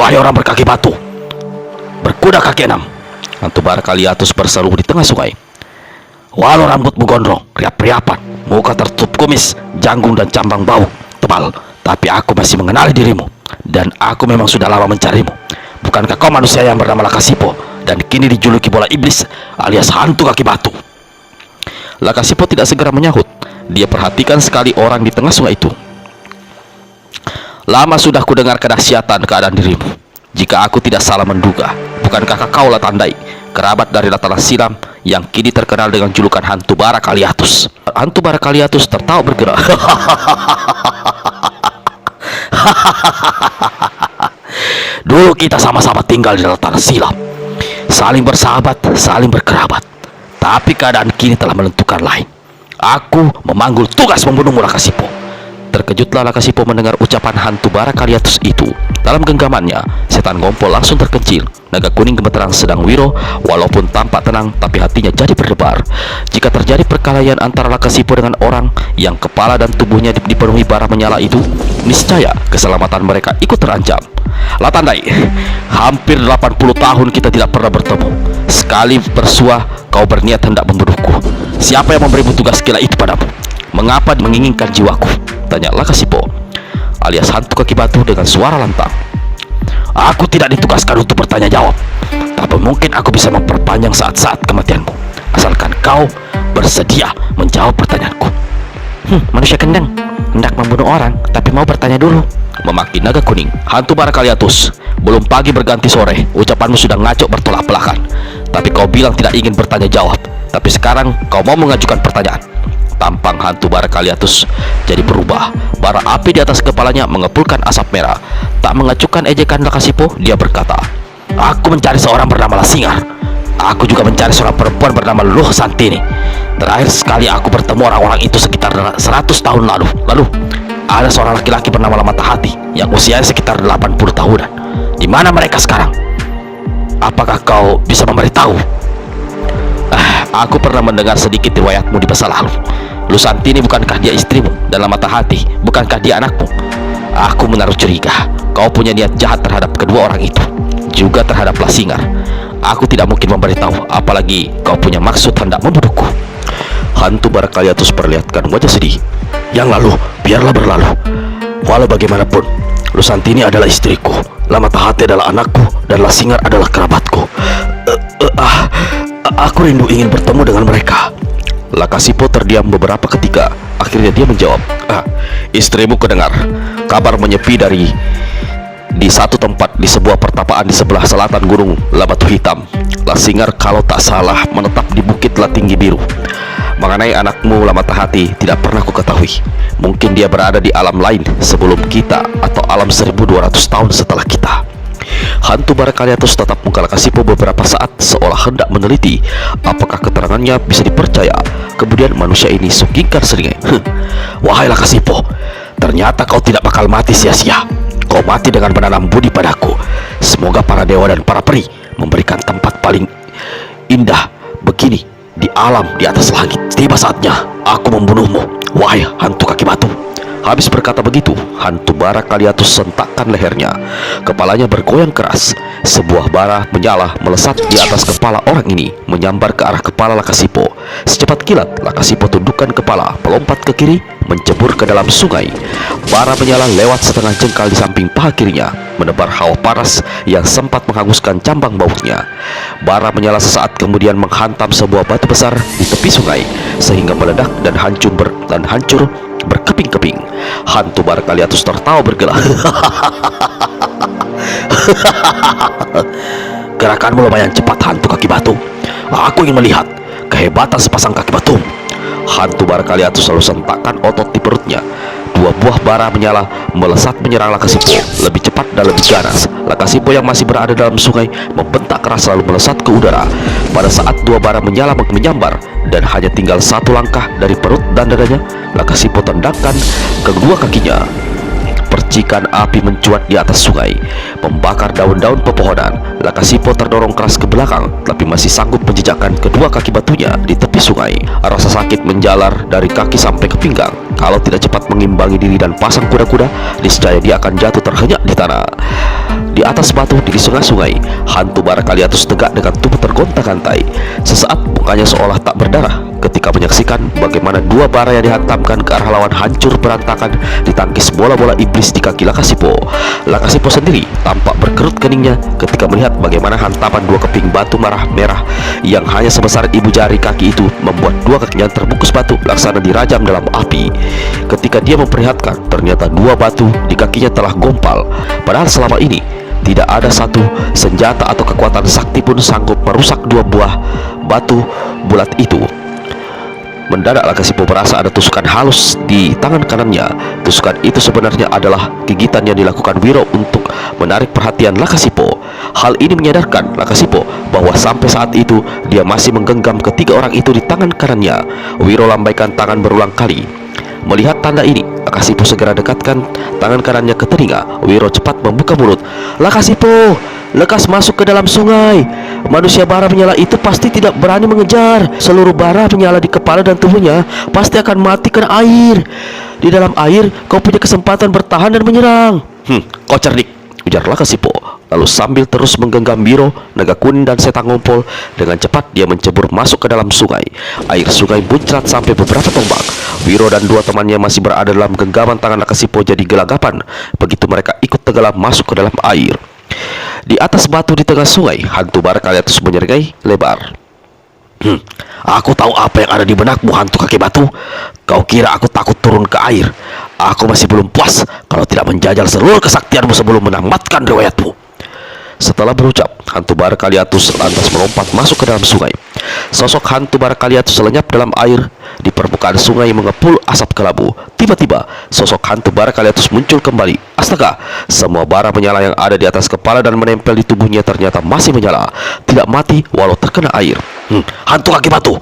Wahai orang berkaki batu, berkuda kaki enam, hantu bara Kaliatus berseru di tengah sungai. Walau rambutmu gondrong, riap-riapan, muka tertutup kumis, janggung dan cambang bau tebal, tapi aku masih mengenali dirimu, dan aku memang sudah lama mencarimu. Bukankah kau manusia yang bernama Lakasipo dan kini dijuluki bola iblis alias hantu kaki batu? Lakasipo tidak segera menyahut. Dia perhatikan sekali orang di tengah sungai itu. Lama sudah kudengar kedahsyatan keadaan dirimu. Jika aku tidak salah menduga, bukankah kau Latandai, kerabat dari Latana Silam yang kini terkenal dengan julukan hantu bara Kaliatus? Hantu bara Kaliatus tertawa bergerak. Dulu kita sama-sama tinggal di Latana Silam, saling bersahabat, saling berkerabat. Tapi keadaan kini telah menentukan lain. Aku memanggul tugas membunuhmu, Lakasipo. Terkejutlah Lakasipo mendengar ucapan hantu bara Kaliatus itu. Dalam genggamannya, setan ngompol langsung terkencil. Naga kuning gemeteran sedang wiro, walaupun tampak tenang, tapi hatinya jadi berdebar. Jika terjadi perkelahian antara Lakasipo dengan orang yang kepala dan tubuhnya dipenuhi bara menyala itu, niscaya keselamatan mereka ikut terancam. Latandai, hampir 80 tahun kita tidak pernah bertemu. Sekali bersua, kau berniat hendak membunuhku. Siapa yang memberimu tugas gila itu padamu? Mengapa menginginkan jiwaku? Tanya Lakasipo, alias hantu kaki batu dengan suara lantang. Aku tidak ditugaskan untuk bertanya jawab, tapi mungkin aku bisa memperpanjang saat-saat kematianmu, asalkan kau bersedia menjawab pertanyaanku. Manusia kendang, hendak membunuh orang, tapi mau bertanya dulu, memaki naga kuning. Hantu bara Kaliatus, belum pagi berganti sore, ucapanmu sudah ngaco bertolak belakang. Tapi kau bilang tidak ingin bertanya jawab, tapi sekarang kau mau mengajukan pertanyaan. Tampang hantu bara Kaliatus jadi berubah. Bara api di atas kepalanya mengepulkan asap merah. Tak mengacukan ejekan Lakasipo, dia berkata, aku mencari seorang bernama Lasingar. Aku juga mencari seorang perempuan bernama Luh Santini. Terakhir sekali aku bertemu orang-orang itu sekitar 100 tahun lalu. Lalu ada seorang laki-laki bernama Lamatahati yang usianya sekitar 80 tahunan. Di mana mereka sekarang? Apakah kau bisa memberitahu? Aku pernah mendengar sedikit riwayatmu di masa lalu. Lusantini bukankah dia istrimu? Dan Lamatahati bukankah dia anakmu? Aku menaruh curiga kau punya niat jahat terhadap kedua orang itu, juga terhadap Lasingar. Aku tidak mungkin memberitahu, apalagi kau punya maksud hendak membunuhku. Hantu bara Kaliatus perlihatkan wajah sedih. Yang lalu biarlah berlalu. Walau bagaimanapun, Lusantini adalah istriku, Lamatahati adalah anakku, dan Lasingar adalah kerabatku. Aku rindu ingin bertemu dengan mereka. Lakasipo terdiam beberapa ketika. Akhirnya dia menjawab, istrimu kedengar kabar menyepi di satu tempat di sebuah pertapaan di sebelah selatan gunung Labatu Hitam. Lasingar kalau tak salah menetap di bukit Latinggi Biru. Mengenai anakmu Lamatahati tidak pernah ku ketahui. Mungkin dia berada di alam lain sebelum kita, atau alam 1200 tahun setelah kita. Hantu bara Kaliatus tetap muka Lakasipo beberapa saat, seolah hendak meneliti apakah keterangannya bisa dipercaya. Kemudian manusia ini sungkingkan seringai. Wahai Lakasipo, ternyata kau tidak bakal mati sia-sia. Kau mati dengan menanam budi padaku. Semoga para dewa dan para peri memberikan tempat paling indah begini di alam di atas langit. Tiba saatnya aku membunuhmu, wahai hantu kaki batu. Habis berkata begitu, hantu bara Kaliatus sentakkan lehernya. Kepalanya bergoyang keras. Sebuah bara menyala melesat di atas kepala orang ini, menyambar ke arah kepala Lakasipo. Secepat kilat, Lakasipo tundukkan kepala, melompat ke kiri, mencebur ke dalam sungai. Bara menyala lewat setengah jengkal di samping paha kirinya, menebar hawa panas yang sempat menghanguskan cambang bahunya. Bara menyala sesaat kemudian menghantam sebuah batu besar di tepi sungai, sehingga meledak dan hancur berkeping-keping. Hantu bara Kaliatus tertawa bergelak. Gerakanmu lumayan cepat, hantu kaki batu. Aku ingin melihat kehebatan sepasang kaki batu. Hantu bara Kaliatus lalu sentakkan otot di perutnya. Dua buah bara menyala melesat menyerang Lakasipo lebih cepat dan lebih ganas. Lakasipo yang masih berada dalam sungai membentak keras lalu melesat ke udara. Pada saat dua bara menyala menyambar dan hanya tinggal satu langkah dari perut dan dadanya, Lakasipo tendangkan kedua kakinya. Percikan api mencuat di atas sungai, membakar daun-daun pepohonan. Lakasipo terdorong keras ke belakang, tapi masih sanggup menjejakkan kedua kaki batunya di tepi sungai. Rasa sakit menjalar dari kaki sampai ke pinggang. Kalau tidak cepat mengimbangi diri dan pasang kuda-kuda, niscaya dia akan jatuh terhenyak di tanah. Di atas batu di sungai-sungai, hantu bara Kaliatus tegak dengan tubuh tergonta-gantai. Sesaat mukanya seolah tak berdarah ketika menyaksikan bagaimana dua bara yang dihantamkan ke arah lawan hancur berantakan ditangkis bola-bola iblis di kaki Lakasipo. Lakasipo sendiri tampak berkerut keningnya ketika melihat bagaimana hantaman dua keping batu merah yang hanya sebesar ibu jari kaki itu membuat dua kakinya terbungkus batu laksana dirajam dalam api. Ketika dia memperlihatkan, ternyata dua batu di kakinya telah gompal. Padahal selama ini tidak ada satu senjata atau kekuatan sakti pun sanggup merusak dua buah batu bulat itu. Mendadak Lakasipo merasa ada tusukan halus di tangan kanannya. Tusukan itu sebenarnya adalah gigitan yang dilakukan Wiro untuk menarik perhatian Lakasipo. Hal ini menyadarkan Lakasipo bahwa sampai saat itu dia masih menggenggam ketiga orang itu di tangan kanannya. Wiro lambaikan tangan berulang kali. Melihat tanda ini, Lakasipo segera dekatkan tangan kanannya ke telinga. Wiro cepat membuka mulut. "Lakasipo, lekas masuk ke dalam sungai. Manusia bara menyala itu pasti tidak berani mengejar. Seluruh bara menyala di kepala dan tubuhnya pasti akan mati kena air. Di dalam air kau punya kesempatan bertahan dan menyerang." Kau cerdik," ujar Lakasipo. Lalu sambil terus menggenggam Wiro, naga kuning dan setan ngompol, dengan cepat dia mencebur masuk ke dalam sungai. Air sungai muncrat sampai beberapa tombak. Wiro dan dua temannya masih berada dalam genggaman tangan Lakasipo jadi gelagapan begitu mereka ikut tenggelam masuk ke dalam air. Di atas batu di tengah sungai, hantu bara Kaliatus menyeringai lebar. "Aku tahu apa yang ada di benakmu, hantu kaki batu. Kau kira aku takut turun ke air? Aku masih belum puas kalau tidak menjajal seluruh kesaktianmu sebelum menamatkan riwayatmu." Setelah berucap, hantu bara Kaliatus lantas melompat masuk ke dalam sungai. Sosok hantu bara Kaliatus lenyap dalam air. Di permukaan sungai mengepul asap kelabu. Tiba-tiba, sosok hantu bara Kaliatus muncul kembali. Astaga, semua bara menyala yang ada di atas kepala dan menempel di tubuhnya ternyata masih menyala, tidak mati walau terkena air. Hantu kaki batu,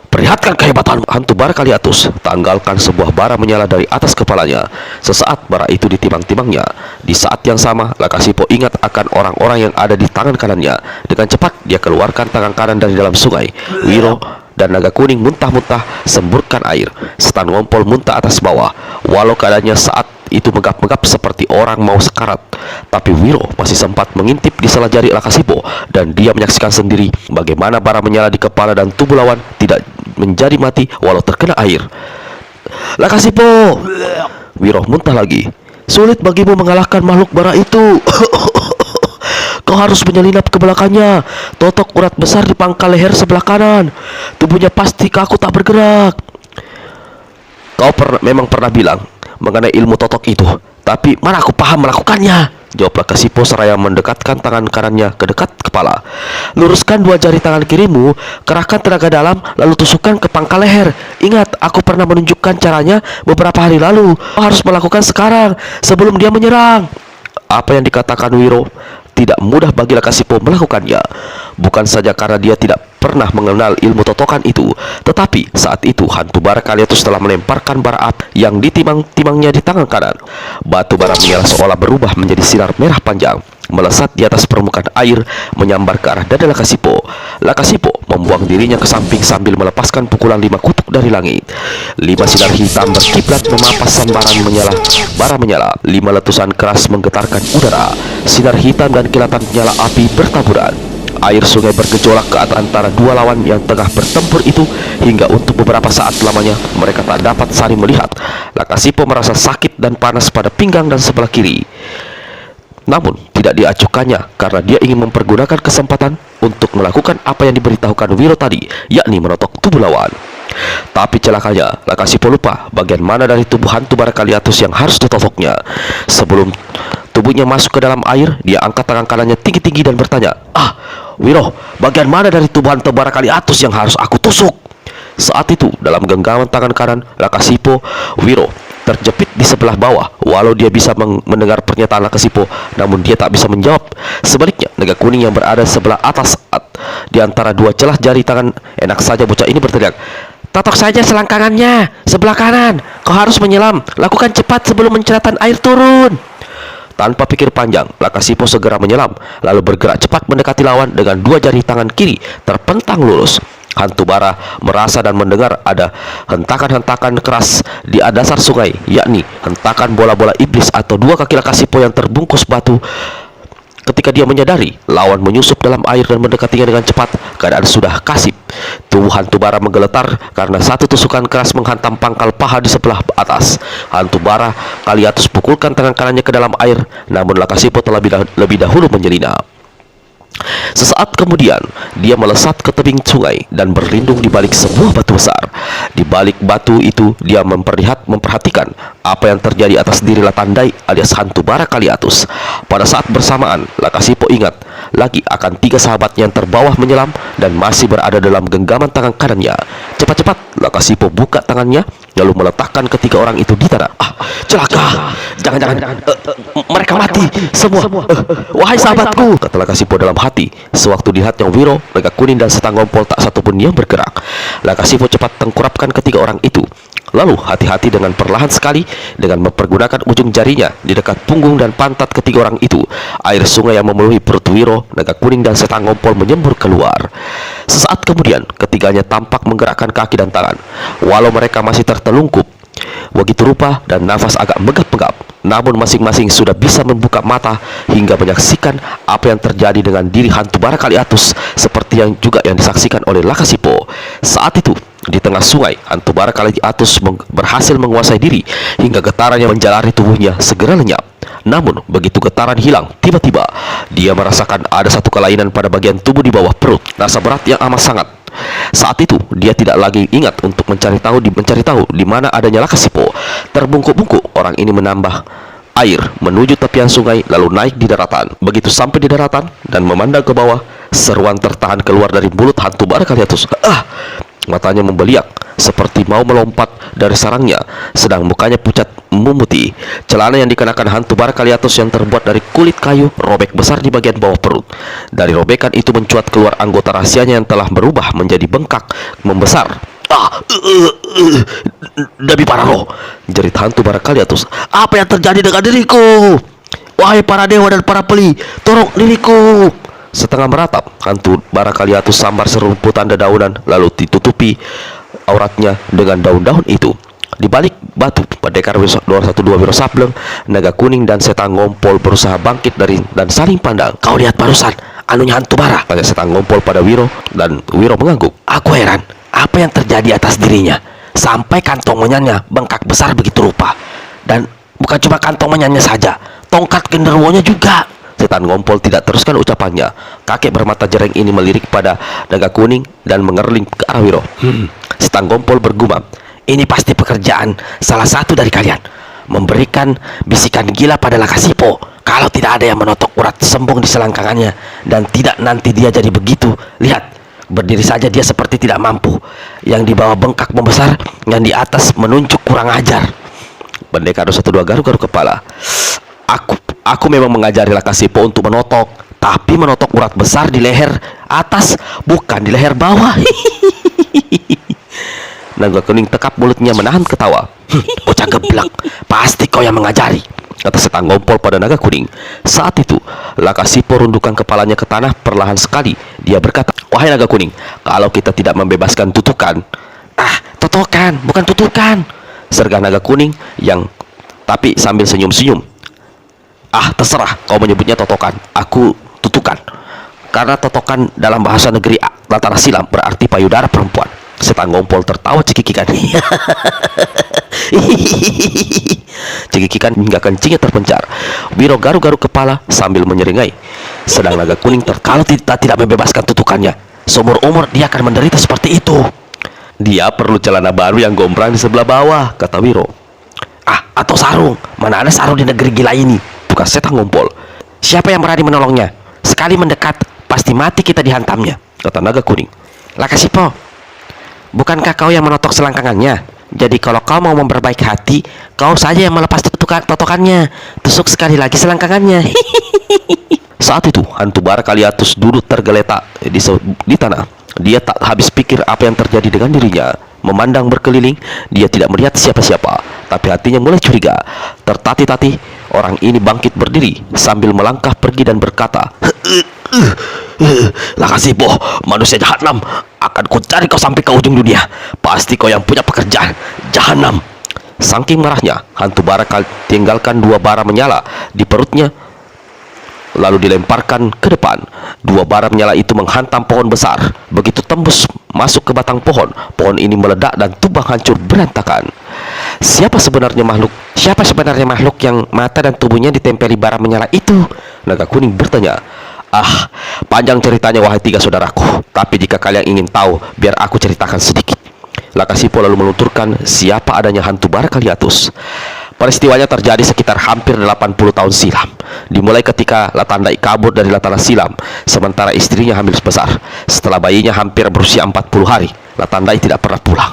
perlihatkan kehebatan hantu bara Kaliatus. Tanggalkan sebuah bara menyala dari atas kepalanya. Sesaat bara itu ditimang-timangnya. Di saat yang sama, Lakasipo ingat akan orang-orang yang ada di tangan kanannya. Dengan cepat dia keluarkan tangan kanan dari dalam sungai. Wiro dan naga kuning muntah-muntah semburkan air. Setan ngompol muntah atas bawah. Walau keadaannya saat itu megap-megap seperti orang mau sekarat, tapi Wiro masih sempat mengintip di sela jari Lakasipo dan dia menyaksikan sendiri bagaimana bara menyala di kepala dan tubuh lawan tidak menjadi mati walau terkena air. "Lakasipo!" Wiro muntah lagi. "Sulit bagimu mengalahkan makhluk bara itu. Kau harus menyelinap ke belakangnya. Totok urat besar di pangkal leher sebelah kanan. Tubuhnya pasti kaku tak bergerak." "Kau memang pernah bilang mengenai ilmu totok itu, tapi mana aku paham melakukannya," jawab Lakasipo seraya mendekatkan tangan kanannya ke dekat kepala. "Luruskan dua jari tangan kirimu, kerahkan tenaga dalam, lalu tusukkan ke pangkal leher. Ingat, aku pernah menunjukkan caranya beberapa hari lalu. Kau harus melakukan sekarang sebelum dia menyerang." Apa yang dikatakan Wiro tidak mudah bagi Lakasipo melakukannya. Bukan saja karena dia tidak pernah mengenal ilmu totokan itu, tetapi saat itu hantu bara Kaliatus telah melemparkan bara api yang ditimang-timangnya di tangan kanan. Batu bara menyala seolah berubah menjadi sinar merah panjang, melesat di atas permukaan air, menyambar ke arah dada Lakasipo. Lakasipo membuang dirinya ke samping sambil melepaskan pukulan 5 kutuk dari langit. 5 sinar hitam berkiblat memapas sambaran bara menyala. 5 letusan keras menggetarkan udara. Sinar hitam dan kilatan nyala api bertaburan. Air sungai bergejolak ke antara dua lawan yang tengah bertempur itu hingga untuk beberapa saat lamanya mereka tak dapat saling melihat. Lakasipo merasa sakit dan panas pada pinggang dan sebelah kiri. Namun tidak diacuhkannya karena dia ingin mempergunakan kesempatan untuk melakukan apa yang diberitahukan Wiro tadi, yakni menotok tubuh lawan. Tapi celakanya, Lakasipo lupa bagian mana dari tubuh hantu bara Kaliatus yang harus ditotoknya. Sebelum tubuhnya masuk ke dalam air, dia angkat tangan kanannya tinggi-tinggi dan bertanya, Wiro, bagian mana dari tubuh hantu bara Kaliatus yang harus aku tusuk?" Saat itu, dalam genggaman tangan kanan Lakasipo, Wiro terjepit di sebelah bawah. Walau dia bisa mendengar pernyataan Lakasipo, namun dia tak bisa menjawab. Sebaliknya, naga kuning yang berada sebelah atas di antara dua celah jari tangan, enak saja bocah ini berteriak, "Totok saja selangkangannya, sebelah kanan. Kau harus menyelam. Lakukan cepat sebelum menceratan air turun." Tanpa pikir panjang, Lakasipo segera menyelam, lalu bergerak cepat mendekati lawan dengan dua jari tangan kiri terpentang lurus. Hantu bara merasa dan mendengar ada hentakan-hentakan keras di dasar sungai, yakni hentakan bola-bola iblis atau dua kaki Lakasipo yang terbungkus batu Ketika dia menyadari lawan menyusup dalam air dan mendekatinya dengan cepat, keadaan sudah kasib. Tubuh hantu bara menggeletar karena satu tusukan keras menghantam pangkal paha di sebelah atas. Hantu bara Kaliatus pukulkan tangan kanannya ke dalam air, namun Lakasipo telah lebih dahulu menyelinap. Sesaat kemudian, dia melesat ke tebing sungai dan berlindung di balik sebuah batu besar. Di balik batu itu, dia memperhatikan apa yang terjadi atas diri Latandai alias hantu bara Kaliatus. Pada saat bersamaan, Lakasipo ingat lagi akan 3 sahabatnya yang terbawah menyelam dan masih berada dalam genggaman tangan kanannya. Cepat-cepat, Lakasipo buka tangannya lalu meletakkan ketiga orang itu di tanah. Celaka! Jangan-jangan mereka mati semua. Wahai sahabatku, kata Lakasipo dalam hati sewaktu dilihatnya Wiro, Naga Kuning dan Setang Ngompol tak satupun yang bergerak. Lakasipo cepat tengkurapkan ketiga orang itu. Lalu hati-hati dengan perlahan sekali dengan mempergunakan ujung jarinya di dekat punggung dan pantat ketiga orang itu. Air sungai yang memenuhi perut Wiro, Naga Kuning dan Setang Ngompol menyembur keluar. Sesaat kemudian ketiganya tampak menggerakkan kaki dan tangan. Walau mereka masih tertelungkup begitu rupa dan nafas agak megap-megap, namun masing-masing sudah bisa membuka mata hingga menyaksikan apa yang terjadi dengan diri hantu bara Kaliatus, seperti yang disaksikan oleh Lakasipo. Saat itu di tengah sungai, hantu bara Kaliatus berhasil menguasai diri hingga getaran yang menjalari tubuhnya segera lenyap. Namun begitu getaran hilang, tiba-tiba dia merasakan ada satu kelainan pada bagian tubuh di bawah perut, rasa berat yang amat sangat. Saat itu dia tidak lagi ingat untuk mencari tahu di mana adanya Lakasipo. Terbungkuk-bungkuk orang ini menambah air menuju tepian sungai lalu naik di daratan. Begitu sampai di daratan dan memandang ke bawah, seruan tertahan keluar dari mulut hantu bara Kaliatus. Matanya membeliak seperti mau melompat dari sarangnya, sedang mukanya pucat memutih. Celana yang dikenakan hantu bara Kaliatus yang terbuat dari kulit kayu robek besar di bagian bawah perut. Dari robekan itu mencuat keluar anggota rahasianya yang telah berubah menjadi bengkak membesar. Demi para roh, jerit hantu bara Kaliatus, apa yang terjadi dengan diriku? Wahai para dewa dan para peli, tolong diriku! Setengah meratap, hantu bara Kaliatus sambar serumputan dedaunan lalu ditutupi auratnya dengan daun-daun itu. Di balik batu, Pendekar 212 Wiro Sableng, Naga Kuning dan Setang Ngompol berusaha bangkit dan saling pandang. Kau lihat barusan, anunya hantu bara? Tanya Setang Ngompol pada Wiro, dan Wiro mengangguk. Aku heran, apa yang terjadi atas dirinya sampai kantong menyannya bengkak besar begitu rupa. Dan bukan cuma kantong menyannya saja, tongkat genderuwonya juga. Setan Ngompol tidak teruskan ucapannya. Kakek bermata jereng ini melirik pada Naga Kuning dan mengerling ke arah Wiro. Setan Ngompol bergumam, ini pasti pekerjaan salah satu dari kalian, memberikan bisikan gila pada Lakasipo. Kalau tidak ada yang menotok urat sembung di selangkangannya, dan tidak nanti dia jadi begitu. Lihat, berdiri saja dia seperti tidak mampu. Yang di bawah bengkak membesar, yang di atas menunjuk kurang ajar. Pendekar 212 garuk-garuk kepala. Aku memang mengajari Lakasipo untuk menotok, tapi menotok urat besar di leher atas, bukan di leher bawah. Naga Kuning tekap mulutnya menahan ketawa. Bocah geblak, pasti kau yang mengajari, kata Setang Ngompol pada Naga Kuning. Saat itu Lakasipo rundukkan kepalanya ke tanah perlahan sekali. Dia berkata, wahai Naga Kuning, kalau kita tidak membebaskan tutukan. Totokan, bukan tutukan, sergah Naga Kuning tapi sambil senyum-senyum. Terserah kau menyebutnya totokan, aku tutukan. Karena totokan dalam bahasa negeri Latara Silam berarti payudara perempuan. Setang Ngompol tertawa cekikikan. Cekikikan hingga kencingnya terpencar. Wiro garuk-garuk kepala sambil menyeringai. Sedang Naga Kuning kalau tidak membebaskan tutukannya, seumur umur dia akan menderita seperti itu. Dia perlu celana baru yang gombrang di sebelah bawah, kata Wiro. Atau sarung. Mana ada sarung di negeri gila ini, bukan Setang Ngompol. Siapa yang berani menolongnya? Sekali mendekat, pasti mati kita dihantamnya, kata Naga Kuning. Lakasipo, bukankah kau yang menotok selangkangannya? Jadi kalau kau mau memperbaiki hati, kau saja yang melepas totokannya. Tusuk sekali lagi selangkangannya. Saat itu hantu bara Kaliatus duduk tergeletak di tanah. Dia tak habis pikir apa yang terjadi dengan dirinya. Memandang berkeliling, dia tidak melihat siapa-siapa, tapi hatinya mulai curiga. Tertatih-tatih, orang ini bangkit berdiri sambil melangkah pergi dan berkata, Lakasipo, manusia jahanam, akan kucari kau sampai ke ujung dunia. Pasti kau yang punya pekerjaan jahanam. Saking marahnya, hantu bara tinggalkan 2 bara menyala di perutnya lalu dilemparkan ke depan. Dua bara menyala itu menghantam pohon besar. Begitu tembus masuk ke batang pohon, pohon ini meledak dan tumbang hancur berantakan. Siapa sebenarnya makhluk yang mata dan tubuhnya ditempeli bara menyala itu? Naga kuning bertanya. Ah, panjang ceritanya wahai tiga saudaraku. Tapi jika kalian ingin tahu, biar aku ceritakan sedikit. Lakasipo lalu menuturkan siapa adanya hantu bara Kaliatus. Peristiwanya terjadi sekitar hampir 80 tahun silam. Dimulai ketika Latandai kabur dari Latana Silam, sementara istrinya hamil besar. Setelah bayinya hampir berusia 40 hari, Latandai tidak pernah pulang.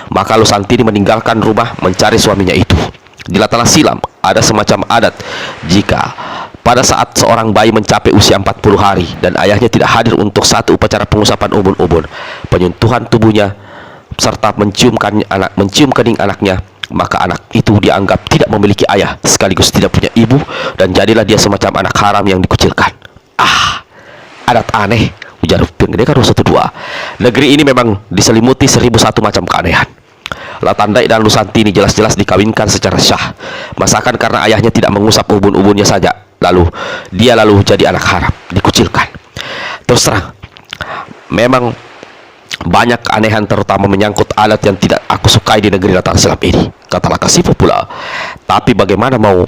Maka Lusantini meninggalkan rumah mencari suaminya itu. Di Latana Silam ada semacam adat jika pada saat seorang bayi mencapai usia 40 hari dan ayahnya tidak hadir untuk satu upacara pengusapan ubun-ubun, penyentuhan tubuhnya serta mencium kening anaknya, maka anak itu dianggap tidak memiliki ayah sekaligus tidak punya ibu, dan jadilah dia semacam anak haram yang dikucilkan. Ah, adat aneh, ujar Pendekar 112. Negeri ini memang diselimuti 1001 macam keanehan. Latandai dan Lusantini jelas-jelas dikawinkan secara syah. Masakan karena ayahnya tidak mengusap ubun-ubunnya saja, lalu jadi anak haram, dikucilkan. Terus terang, memang banyak keanehan terutama menyangkut alat yang tidak aku sukai di negeri Latana Silam ini, kata Lakasipo pula. Tapi bagaimana mau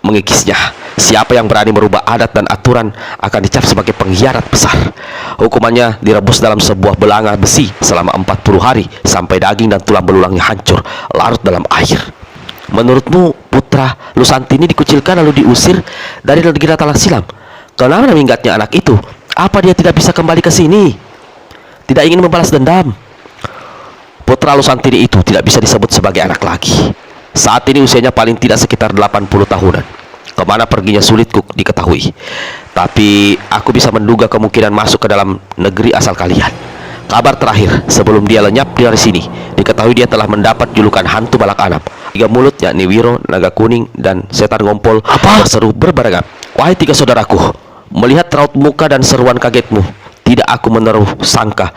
mengikisnya? Siapa yang berani merubah adat dan aturan akan dicap sebagai pengkhianat besar. Hukumannya direbus dalam sebuah belanga besi selama 40 hari sampai daging dan tulang belulangnya hancur larut dalam air. Menurutmu putra Lusantini dikucilkan lalu diusir dari negeri Latana Silam? Kenapa minggatnya anak itu? Apa dia tidak bisa kembali ke sini? Tidak ingin membalas dendam? Putra Lusantini itu tidak bisa disebut sebagai anak lagi. Saat ini usianya paling tidak sekitar 80 tahunan. Kemana perginya sulit diketahui. Tapi aku bisa menduga kemungkinan masuk ke dalam negeri asal kalian. Kabar terakhir sebelum dia lenyap dari sini, diketahui dia telah mendapat julukan hantu balak anap. Tiga mulut yakni Wiro, Naga Kuning, dan Setan Ngompol berseru berbarengan. Wahai tiga saudaraku, melihat raut muka dan seruan kagetmu, tidak aku menaruh sangka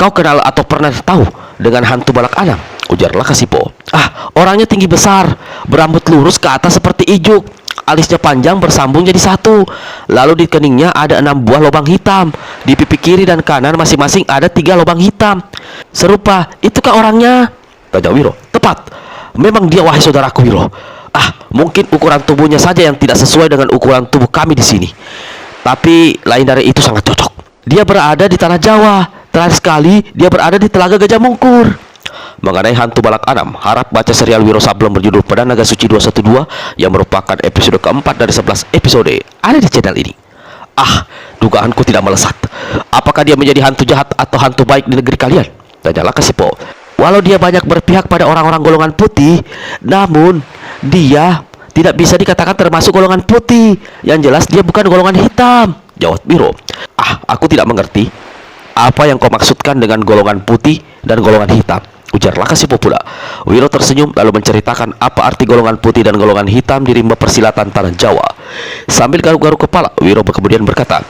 kau kenal atau pernah tahu dengan hantu balak anap, ujar Lakasipo. Ah, orangnya tinggi besar, berambut lurus ke atas seperti ijuk, alisnya panjang bersambung jadi satu, lalu di keningnya ada 6 buah lubang hitam, di pipi kiri dan kanan masing-masing ada 3 lubang hitam. Serupa, itukah orangnya? Tanya Wiro. Tepat, memang dia wahai saudaraku Wiro. Ah, mungkin ukuran tubuhnya saja yang tidak sesuai dengan ukuran tubuh kami di sini, tapi lain dari itu sangat cocok. Dia berada di tanah Jawa. Terakhir sekali dia berada di Telaga Gajah Mungkur. Mengenai hantu balak anam, harap baca serial Wiro Sableng berjudul Pedang Naga Suci 212 yang merupakan episode keempat dari 11 episode ada di channel ini. Ah, dugaanku tidak melesat. Apakah dia menjadi hantu jahat atau hantu baik di negeri kalian? Tanya Lakasipo. Walau dia banyak berpihak pada orang-orang golongan putih, namun dia tidak bisa dikatakan termasuk golongan putih. Yang jelas dia bukan golongan hitam, jawab Wiro. Ah, aku tidak mengerti apa yang kau maksudkan dengan golongan putih dan golongan hitam, ujar Lakasipo pula. Wiro tersenyum lalu menceritakan apa arti golongan putih dan golongan hitam di rimba persilatan tanah Jawa. Sambil garuk-garuk kepala, Wiro kemudian berkata,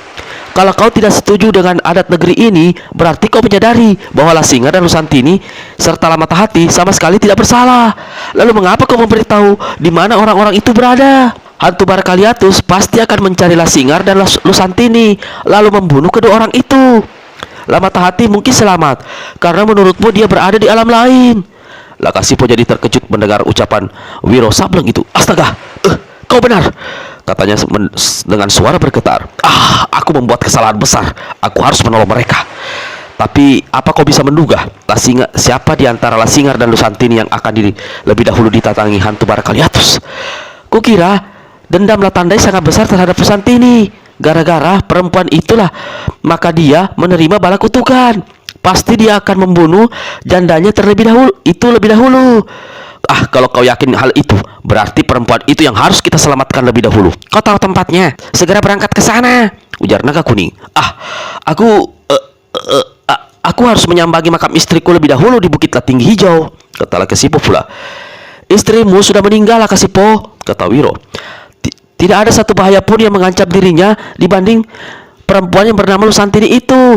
kalau kau tidak setuju dengan adat negeri ini, berarti kau menyadari bahwa Lasinga dan Lusantini serta Lamatahati sama sekali tidak bersalah. Lalu mengapa kau memberitahu di mana orang-orang itu berada? Hantu bara Kaliatus pasti akan mencari Lasingar dan Lusantini lalu membunuh kedua orang itu. Lamatahati mungkin selamat karena menurutmu dia berada di alam lain. Lakasipo jadi terkejut mendengar ucapan Wiro Sableng itu. Astaga, kau benar, katanya dengan suara bergetar. Ah, aku membuat kesalahan besar. Aku harus menolong mereka. Tapi apa kau bisa menduga siapa di antara Lasingar dan Lusantini yang akan lebih dahulu ditatangi hantu bara Kaliatus? Kukira dendam Latandai sangat besar terhadap Lusantini. Gara-gara perempuan itulah maka dia menerima bala kutukan. Pasti dia akan membunuh jandanya lebih dahulu. Ah, kalau kau yakin hal itu, berarti perempuan itu yang harus kita selamatkan lebih dahulu. Kau tahu tempatnya? Segera berangkat ke sana, ujar Naga Kuning. Ah, aku harus menyambangi makam istriku lebih dahulu di Bukit Tinggi Hijau, kata Lakasipo pula. Istrimu sudah meninggal, Lakasipo, kata Wiro. Tidak ada satu bahaya pun yang mengancam dirinya dibanding perempuan yang bernama Lusantini itu.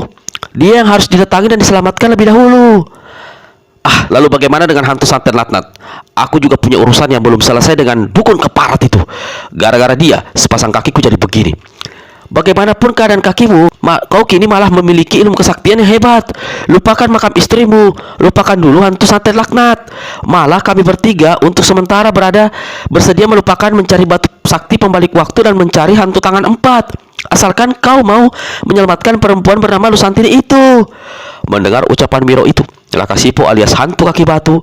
Dia yang harus didatangi dan diselamatkan lebih dahulu. Lalu bagaimana dengan hantu santet laknat? Aku juga punya urusan yang belum selesai dengan dukun keparat itu. Gara-gara dia, sepasang kakiku jadi begini. Bagaimanapun keadaan kakimu, kau kini malah memiliki ilmu kesaktian yang hebat. Lupakan makam istrimu, lupakan dulu hantu santet laknat. Malah kami bertiga untuk sementara bersedia melupakan mencari batu sakti pembalik waktu dan mencari hantu tangan empat. Asalkan kau mau menyelamatkan perempuan bernama Lusantini itu. Mendengar ucapan Biro itu, Lakasipo alias hantu kaki batu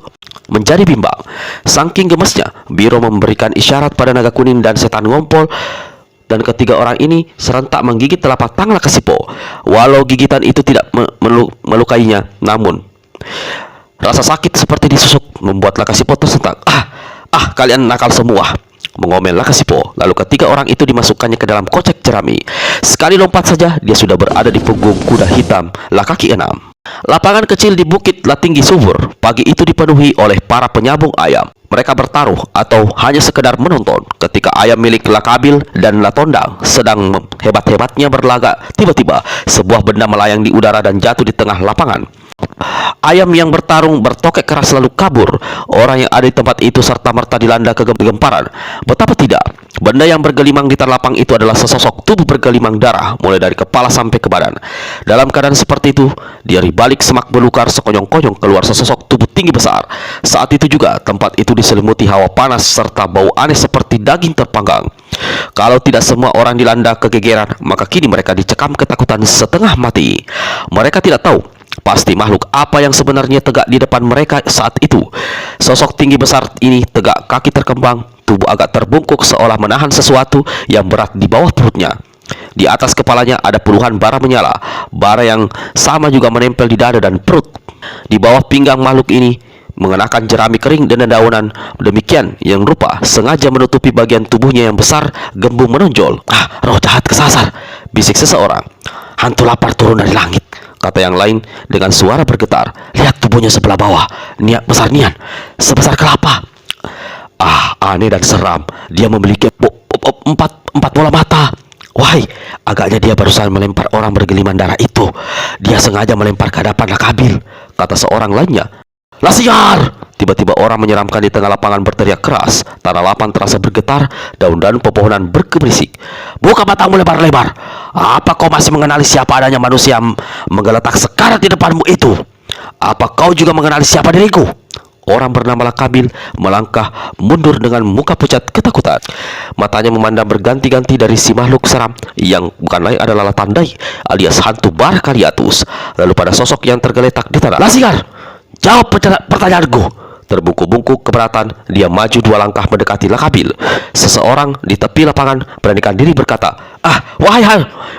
menjadi bimbang. Saking gemesnya, Biro memberikan isyarat pada naga kuning dan setan ngompol, dan ketiga orang ini serentak menggigit telapak tangan Lakasipo. Walau gigitan itu tidak melukainya, namun rasa sakit seperti disusuk membuat Lakasipo tersentak. Kalian nakal semua, mengomel Lakasipo. Lalu ketiga orang itu dimasukkannya ke dalam kocek jerami. Sekali lompat saja, dia sudah berada di punggung kuda hitam Lakaki 6. Lapangan kecil di Bukit Latinggi Subur pagi itu dipenuhi oleh para penyambung ayam. Mereka bertaruh atau hanya sekedar menonton ketika ayam milik Lakabil dan Latondang sedang hebat-hebatnya berlaga. Tiba-tiba sebuah benda melayang di udara dan jatuh di tengah lapangan. Ayam yang bertarung bertokek keras lalu kabur. Orang yang ada di tempat itu serta-merta dilanda kegemparan. Betapa tidak, benda yang bergelimang di terlapang itu adalah sesosok tubuh bergelimang darah mulai dari kepala sampai ke badan. Dalam keadaan seperti itu, dari balik semak belukar sekonyong-konyong keluar sesosok tubuh tinggi besar. Saat itu juga tempat itu diselimuti hawa panas serta bau aneh seperti daging terpanggang. Kalau tidak semua orang dilanda kegegeran, maka kini mereka dicekam ketakutan setengah mati. Mereka tidak tahu pasti makhluk apa yang sebenarnya tegak di depan mereka saat itu. Sosok tinggi besar ini tegak, kaki terkembang, tubuh agak terbungkuk seolah menahan sesuatu yang berat di bawah perutnya. Di atas kepalanya ada puluhan bara menyala. Bara yang sama juga menempel di dada dan perut. Di bawah pinggang makhluk ini mengenakan jerami kering dan dedaunan demikian yang rupa sengaja menutupi bagian tubuhnya yang besar, gembung menonjol. Roh jahat kesasar, bisik seseorang. Hantu lapar turun dari langit, kata yang lain dengan suara bergetar. Lihat tubuhnya sebelah bawah, niat besar nian, sebesar kelapa. Aneh dan seram. Dia memiliki empat bola mata. Wahai, agaknya dia barusan melempar orang bergeliman darah itu. Dia sengaja melempar ke hadapan Lakabil, kata seorang lainnya. Lasiar! Tiba-tiba orang menyeramkan di tengah lapangan berteriak keras. Tanah lapang terasa bergetar, daun-daun pepohonan berkeberisik. Buka matamu lebar-lebar. Apa kau masih mengenali siapa adanya manusia menggeletak sekarat di depanmu itu? Apa kau juga mengenali siapa diriku? Orang bernama Lakabil melangkah mundur dengan muka pucat ketakutan. Matanya memandang berganti-ganti dari si makhluk seram yang bukan lain adalah Latandai alias hantu Barakaliatus. Lalu pada sosok yang tergeletak di tanah. Lasiar! Jawab pertanyaanku. Terbungkuk-bungkuk keberatan, dia maju 2 langkah mendekati Lakabil. Seseorang di tepi lapangan beranikan diri berkata, wahai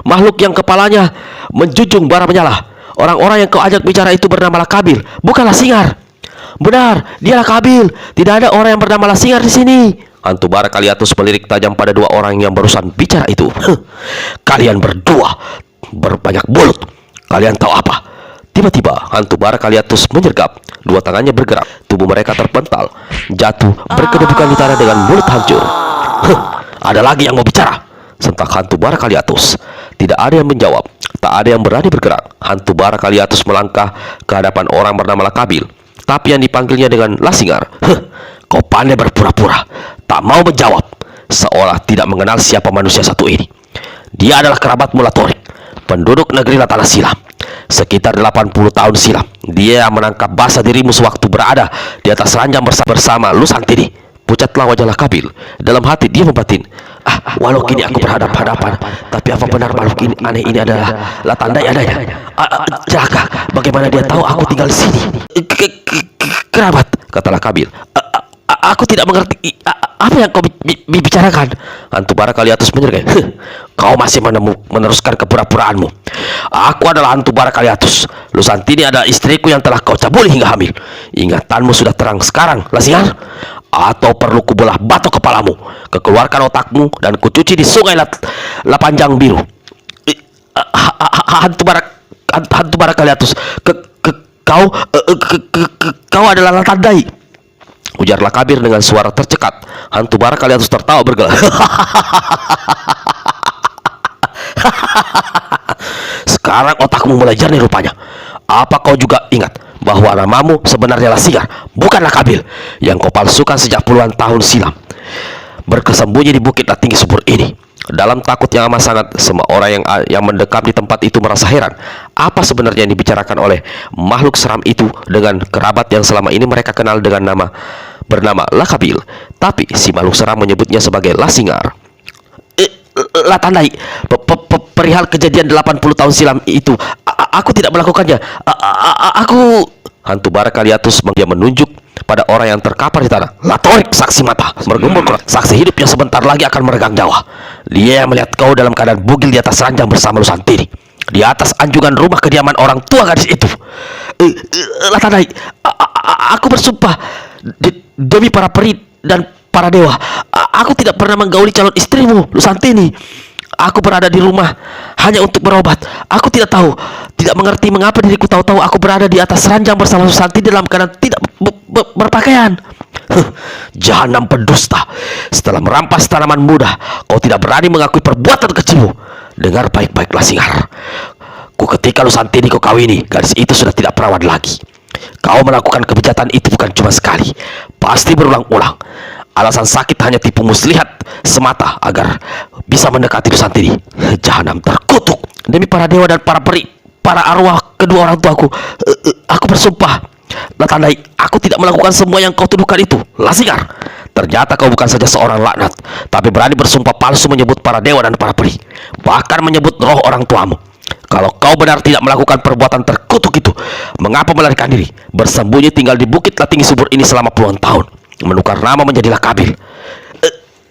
makhluk yang kepalanya menjunjung bara menyala, orang-orang yang kau ajak bicara itu bernama Lakabil, bukanlah Singar. Benar, dia Lakabil. Tidak ada orang yang bernama Singar di sini. Hantu Barakaliatus melirik tajam pada 2 orang yang barusan bicara itu. Kalian berdua berbanyak mulut. Kalian tahu apa? Tiba-tiba hantu Barakaliatus menyergap. 2 tangannya bergerak. Tubuh mereka terpental, jatuh berkedudukan di tanah dengan mulut hancur. Ada lagi yang mau bicara? Sentak hantu Barakaliatus. Tidak ada yang menjawab. Tak ada yang berani bergerak. Hantu Barakaliatus melangkah ke hadapan orang bernama Lakabil, tapi yang dipanggilnya dengan Lasingar. Kau pandai berpura-pura, tak mau menjawab, seolah tidak mengenal siapa manusia satu ini. Dia adalah kerabat Mulatorik, penduduk negeri Latana Silam. Sekitar 80 tahun silam, dia menangkap basah dirimu sewaktu berada di atas ranjang bersama Lusantini. Pucatlah wajah Lakabil. Dalam hati dia membatin, walau kini aku berhadapan-hadapan, tapi apa benar makhluk ini aneh ini adalah Latandai adanya? Celaka, bagaimana dia tahu aku tinggal di sini? Kerabat, kata Lakabil. Aku tidak mengerti apa yang kau bicarakan. Hantu Barakaliatus menyergai. Kau masih meneruskan kepura-puraanmu. Aku adalah hantu Barakaliatus. Lusantini adalah istriku yang telah kau cabuli hingga hamil. Ingatanmu sudah terang sekarang, Lasiar? Atau perlu kubelah batok kepalamu, kekeluarkan otakmu, dan kucuci di sungai Lapanjang Biru? Hantu Barakaliatus, kau adalah Latandai, ujar Lakabil dengan suara tercekat. Hantu Barakaliatus tertawa bergelak. Sekarang otakmu mulai jernih rupanya. Apa kau juga ingat bahwa namamu sebenarnya Lasigar, bukanlah Kabil yang kau palsukan sejak puluhan tahun silam, berkesembunyi di bukit tinggi subur ini? Dalam takut yang amat sangat, semua orang yang mendekam di tempat itu merasa heran apa sebenarnya yang dibicarakan oleh makhluk seram itu dengan kerabat yang selama ini mereka kenal dengan bernama Lakabil. Tapi si makhluk seram menyebutnya sebagai Lasingar. Latandai, perihal kejadian 80 tahun silam itu, aku tidak melakukannya. Aku... Hantu bara Kaliatus dia menunjuk pada orang yang terkapar di tanah. Latorik, saksi mata, bergumul keras, saksi hidup yang sebentar lagi akan meregang nyawa. Dia yang melihat kau dalam keadaan bugil di atas ranjang bersama Lusantini, di atas anjungan rumah kediaman orang tua gadis itu. Latandai, aku bersumpah demi para peri dan para dewa, aku tidak pernah menggauli calon istrimu, Lusantini. Aku berada di rumah hanya untuk berobat. Aku tidak mengerti mengapa diriku tahu-tahu aku berada di atas ranjang bersama Lusantini dalam keadaan tidak berpakaian. Jahanam pendusta! Setelah merampas tanaman muda, kau tidak berani mengakui perbuatan kecilmu. Dengar baik-baik, Lasingar. Ketika Lusantini kau kawini, gadis itu sudah tidak perawan lagi. Kau melakukan kebejatan itu bukan cuma sekali, pasti berulang-ulang. Alasan sakit hanya tipu muslihat semata agar bisa mendekati Lusantini. Jahanam terkutuk! Demi para dewa dan para peri, para arwah kedua orang tuaku, aku bersumpah, Latandai, aku tidak melakukan semua yang kau tuduhkan itu, Lasingar. Ternyata kau bukan saja seorang laknat, tapi berani bersumpah palsu menyebut para dewa dan para peri, bahkan menyebut roh orang tuamu. Kalau kau benar tidak melakukan perbuatan terkutuk itu, mengapa melarikan diri, bersembunyi tinggal di bukit tinggi subur ini selama puluhan tahun, menukar nama menjadi Lakabil?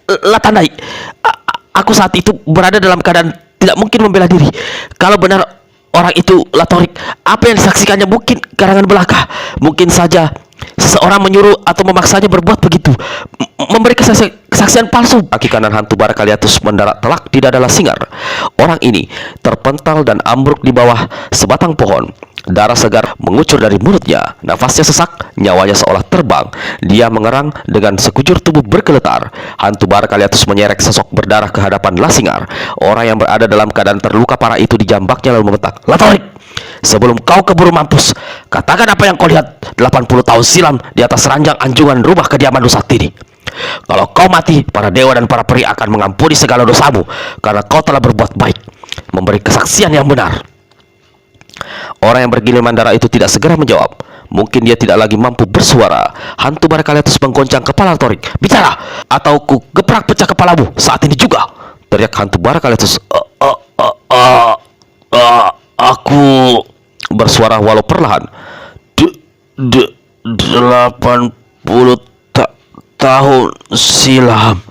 Latandai, aku saat itu berada dalam keadaan tidak mungkin membela diri. Kalau benar orang itu Latorik, apa yang disaksikannya mungkin karangan belaka. Mungkin saja seseorang menyuruh atau memaksanya berbuat begitu, memberi kesaksian palsu. Kaki kanan hantu bara Kaliatus mendarat telak di dada Lasingar. Orang ini terpental dan ambruk di bawah sebatang pohon. Darah segar mengucur dari mulutnya, nafasnya sesak, nyawanya seolah terbang. Dia mengerang dengan sekujur tubuh bergeletar. Hantu bara Kaliatus menyerek sosok berdarah ke hadapan Lasingar. Orang yang berada dalam keadaan terluka parah itu dijambaknya lalu membentak, Latorik, sebelum kau keburu mampus, katakan apa yang kau lihat 80 tahun silam di atas ranjang anjungan rumah kediaman Lusantini. Kalau kau mati, para dewa dan para peri akan mengampuni segala dosamu, karena kau telah berbuat baik, memberi kesaksian yang benar. Orang yang bergiliran darah itu tidak segera menjawab. Mungkin dia tidak lagi mampu bersuara. Hantu bara Kaliatus menggoncang kepala Latorik. Bicara, atau ku geprak pecah kepalamu saat ini juga, teriak hantu bara Kaliatus. Aku bersuara walau perlahan. 80 tahun silam,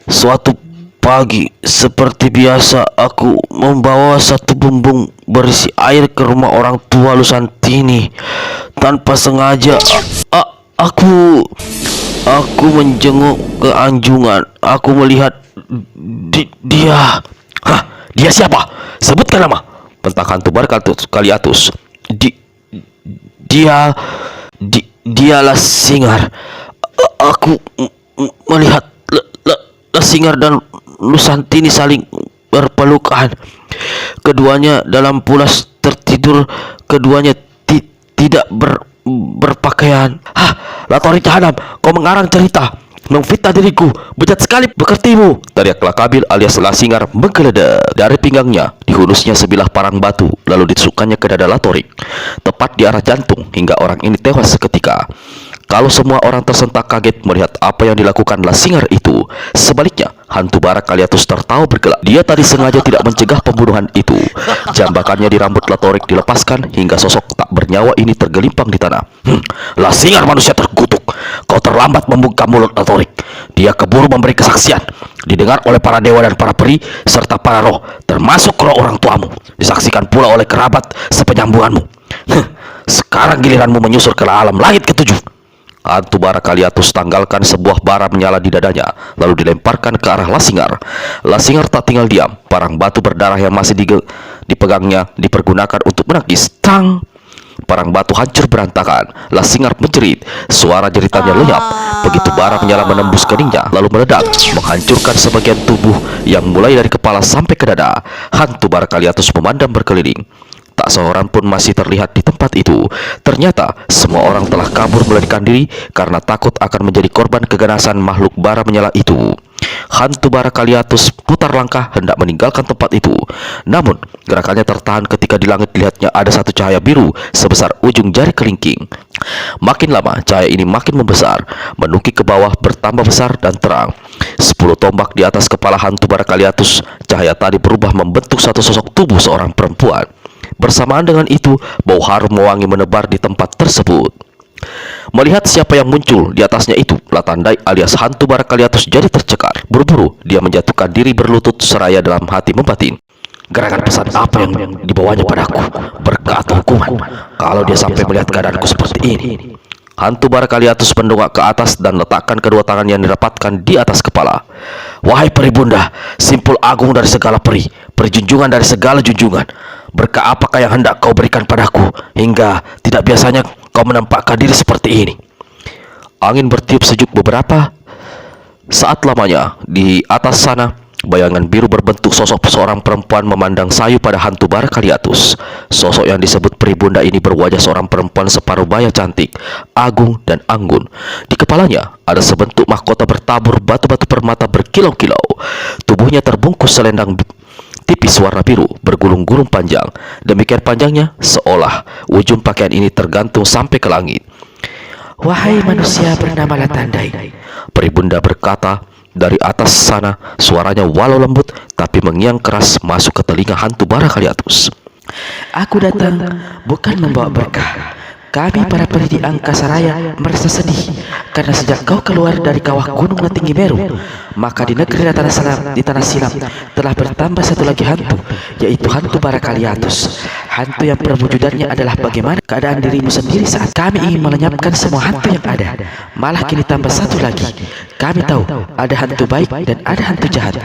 suatu pagi seperti biasa aku membawa satu bumbung berisi air ke rumah orang tua Lusantini. Tanpa sengaja aku menjenguk ke anjungan. Aku melihat dia. Hah? Dia siapa? Sebutkan nama, bentak hantu bara Kaliatus. Dia Lasingar. Aku melihat Lasingar dan Lusantini saling berpelukan. Keduanya dalam pulas tertidur. Keduanya tidak berpakaian. Hah, Latorik Jahanam, kau mengarang cerita, memfitnah diriku, bejat sekali bekertimu, teriak Lakabil alias Lasingar menggeledak. Dari pinggangnya dihunusnya sebilah parang batu, lalu ditusukkannya ke dada Latorik, tepat di arah jantung, hingga orang ini tewas seketika. Kalau semua orang tersentak kaget melihat apa yang dilakukan Lasingar itu, sebaliknya hantu bara Kaliatus tertawa bergelak. Dia tadi sengaja tidak mencegah pembunuhan itu. Jambakannya di rambut Latorik dilepaskan hingga sosok tak bernyawa ini tergelimpang di tanah. Lasingar manusia terkutuk, kau terlambat membuka mulut Latorik. Dia keburu memberi kesaksian, didengar oleh para dewa dan para peri serta para roh, termasuk roh orang tuamu, disaksikan pula oleh kerabat sepenyambunganmu. Sekarang giliranmu menyusur ke alam langit ketujuh. Hantu bara Kaliatus tanggalkan sebuah bara menyala di dadanya, lalu dilemparkan ke arah Lasingar. Lasingar tak tinggal diam. Parang batu berdarah yang masih dipegangnya dipergunakan untuk menangkis. Tang! Parang batu hancur berantakan. Lasingar menjerit. Suara jeritannya lenyap. Begitu bara menyala menembus keningnya, lalu meledak, menghancurkan sebagian tubuh yang mulai dari kepala sampai ke dada. Hantu bara Kaliatus memandang berkeliling. Tak seorang pun masih terlihat di tempat itu. Ternyata semua orang telah kabur melarikan diri karena takut akan menjadi korban keganasan makhluk bara menyala itu. Hantu bara Kaliatus putar langkah hendak meninggalkan tempat itu. Namun gerakannya tertahan ketika di langit dilihatnya ada satu cahaya biru sebesar ujung jari kelingking. Makin lama cahaya ini makin membesar, menukik ke bawah, bertambah besar dan terang. 10 tombak di atas kepala hantu bara Kaliatus, cahaya tadi berubah membentuk satu sosok tubuh seorang perempuan. Bersamaan dengan itu, bau harum mewangi menebar di tempat tersebut. Melihat siapa yang muncul di atasnya itu, Latandai alias hantu bara Kaliatus jadi tercekat. Buru-buru dia menjatuhkan diri berlutut seraya dalam hati membatin, gerakan pesan apa yang dibawanya padaku? Berkah atau hukuman kalau dia sampai melihat keadaanku seperti ini? Hantu bara Kaliatus mendongak ke atas dan letakkan kedua tangan yang didapatkan di atas kepala. Wahai peri bunda, simpul agung dari segala peri, junjungan dari segala junjungan, berkah apakah yang hendak kau berikan padaku hingga tidak biasanya kau menampakkan diri seperti ini? Angin bertiup sejuk beberapa saat lamanya. Di atas sana, bayangan biru berbentuk sosok seorang perempuan memandang sayu pada hantu bara Kaliatus. Sosok yang disebut peri bunda ini berwajah seorang perempuan separuh baya cantik, agung dan anggun. Di kepalanya ada sebentuk mahkota bertabur batu-batu permata berkilau-kilau. Tubuhnya terbungkus selendang tipis warna biru bergulung-gulung panjang. Demikian panjangnya seolah ujung pakaian ini tergantung sampai ke langit. Wahai manusia bernama Latandai, peri bunda berkata dari atas sana. Suaranya walau lembut tapi mengiang keras masuk ke telinga hantu bara Kaliatus. aku datang bukan membawa berkah. Kami para peri di angkasa raya merasa sedih karena sejak kau keluar dari kawah gunung Tinggi Meru, maka di negeri tanah silam telah bertambah satu lagi hantu, yaitu hantu bara Kaliatus. Hantu yang perwujudannya adalah bagaimana keadaan dirimu sendiri saat kami ingin melenyapkan semua hantu yang ada. Malah kini tambah satu lagi. Kami tahu ada hantu baik dan ada hantu jahat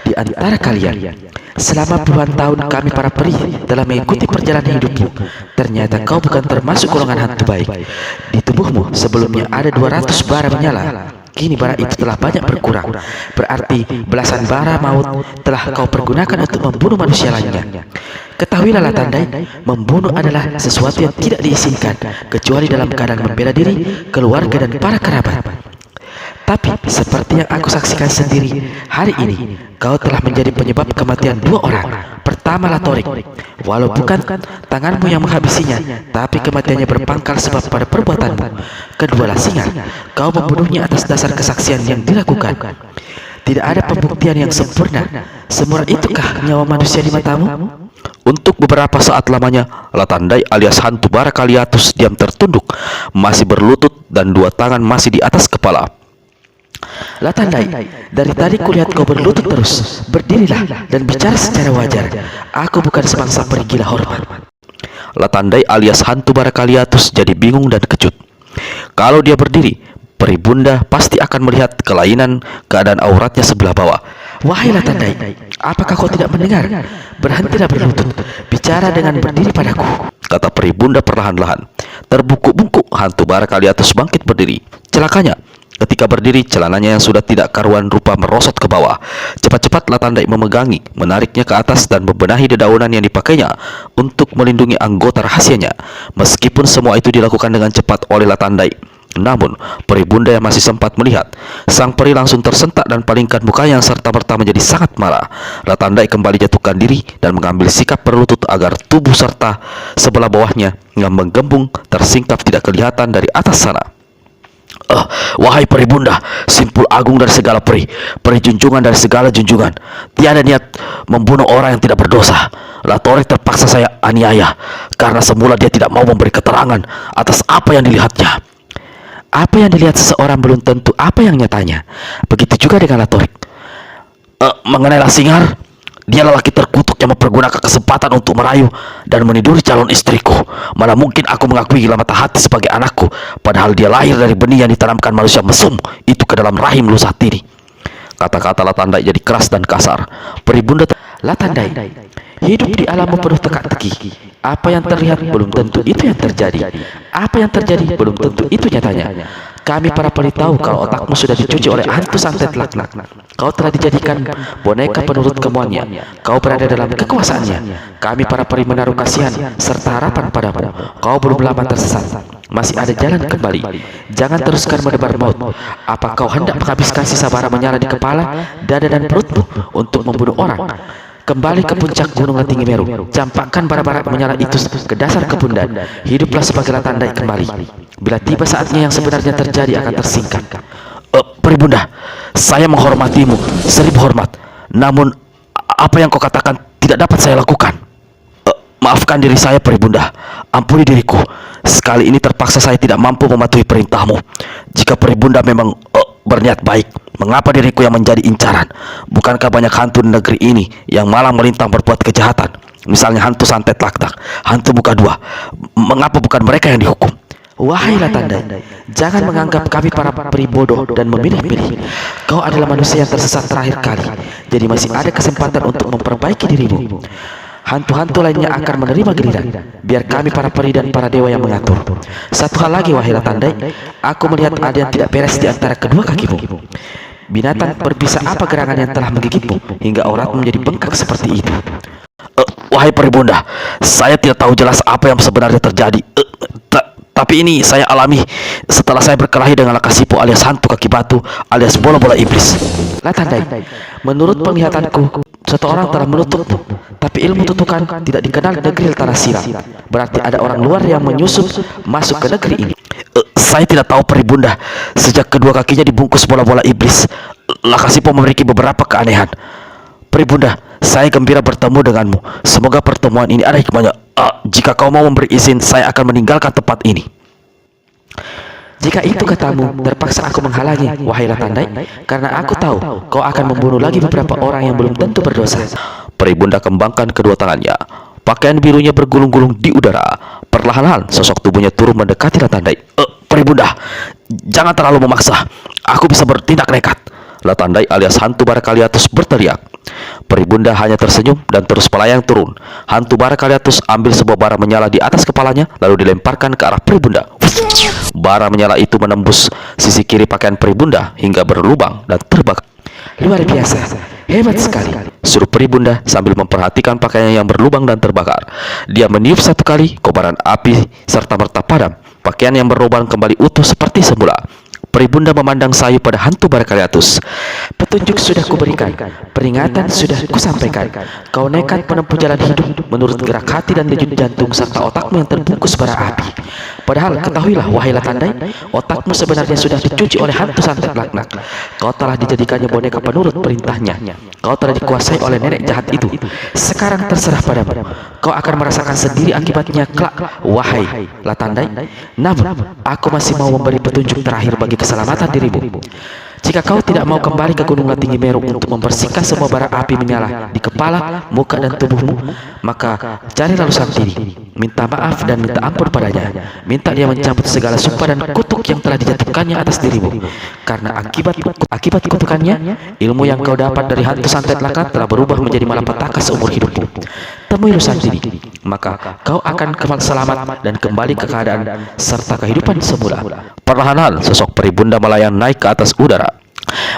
di antara kalian. Selama puluhan tahun kami para peri telah mengikuti perjalanan hidupmu. Ternyata kau bukan termasuk golongan hantu baik. Di tubuhmu sebelumnya ada 200 bara menyala. Kini bara itu telah banyak berkurang. Berarti belasan bara maut telah kau pergunakan untuk membunuh manusia lainnya. Ketahuilah Latandai, membunuh adalah sesuatu yang tidak diizinkan kecuali dalam keadaan membela diri, keluarga dan para kerabat. Tapi seperti yang aku saksikan sendiri, hari ini kau telah menjadi penyebab kematian 2 orang. Pertama Latorik, walau bukan tanganmu yang menghabisinya, tapi kematiannya berpangkal sebab pada perbuatanmu. Kedua Lasingar, kau membunuhnya atas dasar kesaksian yang dilakukan. Tidak ada pembuktian yang sempurna. Semurah itukah nyawa manusia di matamu? Untuk beberapa saat lamanya, Latandai alias hantu bara Kaliatus diam tertunduk, masih berlutut dan 2 tangan masih di atas kepala. Latandai, dari tadi kulihat kau berlutut terus. Berdirilah dan bicara secara wajar. Aku bukan semangsa peri gila hormat. Latandai alias hantu bara Kaliatus jadi bingung dan kecut. Kalau dia berdiri, peri bunda pasti akan melihat kelainan keadaan auratnya sebelah bawah. Wahai Latandai, apakah kau tidak mendengar? Berhentilah berlutut, bicara dengan berdiri padaku, kata peri bunda perlahan-lahan. Terbungkuk-bungkuk hantu bara Kaliatus bangkit berdiri. Celakanya, ketika berdiri, celananya yang sudah tidak karuan rupa merosot ke bawah. Cepat-cepat Latandai memegangi, menariknya ke atas dan membenahi dedaunan yang dipakainya untuk melindungi anggota rahasianya. Meskipun semua itu dilakukan dengan cepat oleh Latandai, namun peri bunda yang masih sempat melihat, sang peri langsung tersentak dan palingkan mukanya yang serta-merta menjadi sangat marah. Latandai kembali jatuhkan diri dan mengambil sikap berlutut agar tubuh serta sebelah bawahnya yang menggembung tersingkap tidak kelihatan dari atas sana. Wahai peri bunda, simpul agung dari segala peri, peri junjungan dari segala junjungan, tiada niat membunuh orang yang tidak berdosa. Latorik terpaksa saya aniaya karena semula dia tidak mau memberi keterangan atas apa yang dilihatnya. Apa yang dilihat seseorang belum tentu apa yang nyatanya. Begitu juga dengan Latorik. Mengenai Lasingar, dia lelaki terkutuk yang mempergunakan kesempatan untuk merayu dan meniduri calon istriku. Mana mungkin aku mengakui gila mata hati sebagai anakku, padahal dia lahir dari benih yang ditanamkan manusia mesum itu ke dalam rahim Lusatiri. Kata-kata Latandai jadi keras dan kasar. Peri bunda Latandai, hidup di alammu penuh teka-teki. Apa yang terlihat belum tentu itu yang terjadi. Apa yang terjadi belum tentu itu nyatanya. Kami para peri tahu kalau otakmu sudah dicuci oleh hantu santet laknat. Kau telah dijadikan boneka penurut kemauannya. Kau berada dalam kekuasaannya. Kami para peri menaruh kasihan serta harapan padamu. Kau belum lama tersesat. Masih ada jalan kembali. Jangan teruskan menebar maut. Apa kau hendak menghabiskan sisa bara menyala di kepala, dada dan perutmu untuk membunuh orang? Kembali ke puncak gunung Tinggi Meru. Campakkan bara-bara menyala itu ke dasar kebun dan hiduplah sebagai latandai kembali. Bila tiba saatnya yang sebenarnya terjadi akan tersingkap. Peri Bunda, saya menghormatimu 1000 hormat. Namun apa yang kau katakan tidak dapat saya lakukan. Maafkan diri saya, Peri Bunda. Ampuni diriku. Sekali ini terpaksa saya tidak mampu mematuhi perintahmu. Jika Peri Bunda memang berniat baik, mengapa diriku yang menjadi incaran? Bukankah banyak hantu di negeri ini yang malah melintang berbuat kejahatan? Misalnya hantu santet laknat, hantu muka dua. Mengapa bukan mereka yang dihukum? Wahai latandai, jangan menganggap kami para peri bodoh dan memilih-pilih. Kau adalah manusia yang tersesat terakhir kali, jadi masih ada kesempatan untuk memperbaiki dirimu. Hantu-hantu lainnya akan menerima giliran. Biar kami para peri dan para dewa yang mengatur. Satu hal lagi, wahai latandai, aku melihat ada yang tidak beres di antara kedua kakimu. Binatang berbisa apa gerangan yang telah menggigitmu hingga auratmu menjadi bengkak seperti itu? Wahai Peri Bunda, saya tidak tahu jelas apa yang sebenarnya terjadi. Tapi ini saya alami setelah saya berkelahi dengan Lakasipo alias hantu kaki batu alias bola-bola iblis. Latandai, menurut penglihatanku, seseorang telah menutupmu. Tapi ilmu tutukan tidak dikenal di negeri Tanah Silam. Berarti ada orang luar yang menyusup masuk ke negeri ini. Saya tidak tahu, Peri Bunda. Sejak kedua kakinya dibungkus bola-bola iblis, Lakasipo memiliki beberapa keanehan. Peri Bunda, saya gembira bertemu denganmu. Semoga pertemuan ini ada hikmahnya. Jika kau mau memberi izin, saya akan meninggalkan tempat ini. Jika itu katamu, terpaksa aku menghalangi, wahai latandai, karena aku tahu kau akan membunuh lagi beberapa orang yang belum tentu berdosa. Peri Bunda kembangkan kedua tangannya. Pakaian birunya bergulung-gulung di udara. Perlahan-lahan sosok tubuhnya turun mendekati Latandai. Peri Bunda, jangan terlalu memaksa. Aku bisa bertindak nekat. Latandai alias hantu bara Kaliatus berteriak. Peri Bunda hanya tersenyum dan terus melayang turun. Hantu bara Kaliatus ambil sebuah bara menyala di atas kepalanya lalu dilemparkan ke arah Peri Bunda. Bara menyala itu menembus sisi kiri pakaian Peri Bunda hingga berlubang dan terbakar. Luar biasa, hebat sekali, suruh Peri Bunda sambil memperhatikan pakaiannya yang berlubang dan terbakar. Dia meniup satu kali, kobaran api serta-merta padam. Pakaian yang berlubang kembali utuh seperti semula. Peri Bunda memandang sayu pada hantu bara Kaliatus. Petunjuk sudah kuberikan, peringatan sudah kusampaikan. Kau nekat menempuh jalan hidup menurut gerak hati dan denyut jantung serta otakmu yang terbungkus bara api. Padahal ketahuilah, wahai Latandai, otakmu sebenarnya sudah dicuci oleh hantu santet laknat. Kau telah dijadikannya boneka penurut perintahnya. Kau telah dikuasai oleh nenek jahat itu. Sekarang terserah padamu. Kau akan merasakan sendiri akibatnya kelak, wahai Latandai. Namun, aku masih mau memberi petunjuk terakhir bagi keselamatan dirimu. Jika kau tidak mau kembali ke Gunung Tinggi Meru untuk membersihkan semua bara api menyala di kepala, muka dan tubuhmu, maka cari lalu Santini, minta maaf dan minta ampun padanya. Minta dia mencabut segala sumpah dan kutuk yang telah dijatuhkannya atas dirimu. Karena akibat kutukannya, ilmu yang kau dapat dari hantu santet laknat telah berubah menjadi malapetaka seumur hidupmu. Temui Santini, maka kau akan selamat dan kembali ke keadaan serta kehidupan semula. Perlahan-lahan sosok Peri Bunda melayang naik ke atas udara.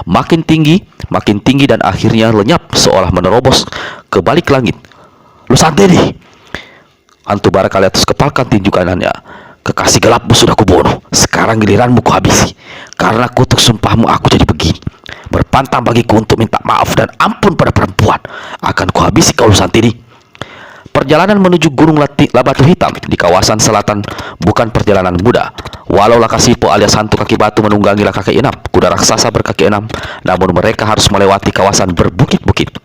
Makin tinggi dan akhirnya lenyap seolah menerobos ke balik langit. Santini! Hantu bara Kaliatus kepalkan tinju kanannya. Kekasih gelapmu sudah kubunuh. Sekarang giliranmu kuhabisi. Karena kutuk sumpahmu aku jadi begini. Berpantang bagiku untuk minta maaf dan ampun pada perempuan. Akan kuhabisi kau Santini. Perjalanan menuju Gunung Batu Hitam di kawasan selatan bukan perjalanan mudah. Walau Lakasipo alias hantu kaki batu menunggangi kaki 6 kuda raksasa berkaki 6, namun mereka harus melewati kawasan berbukit-bukit,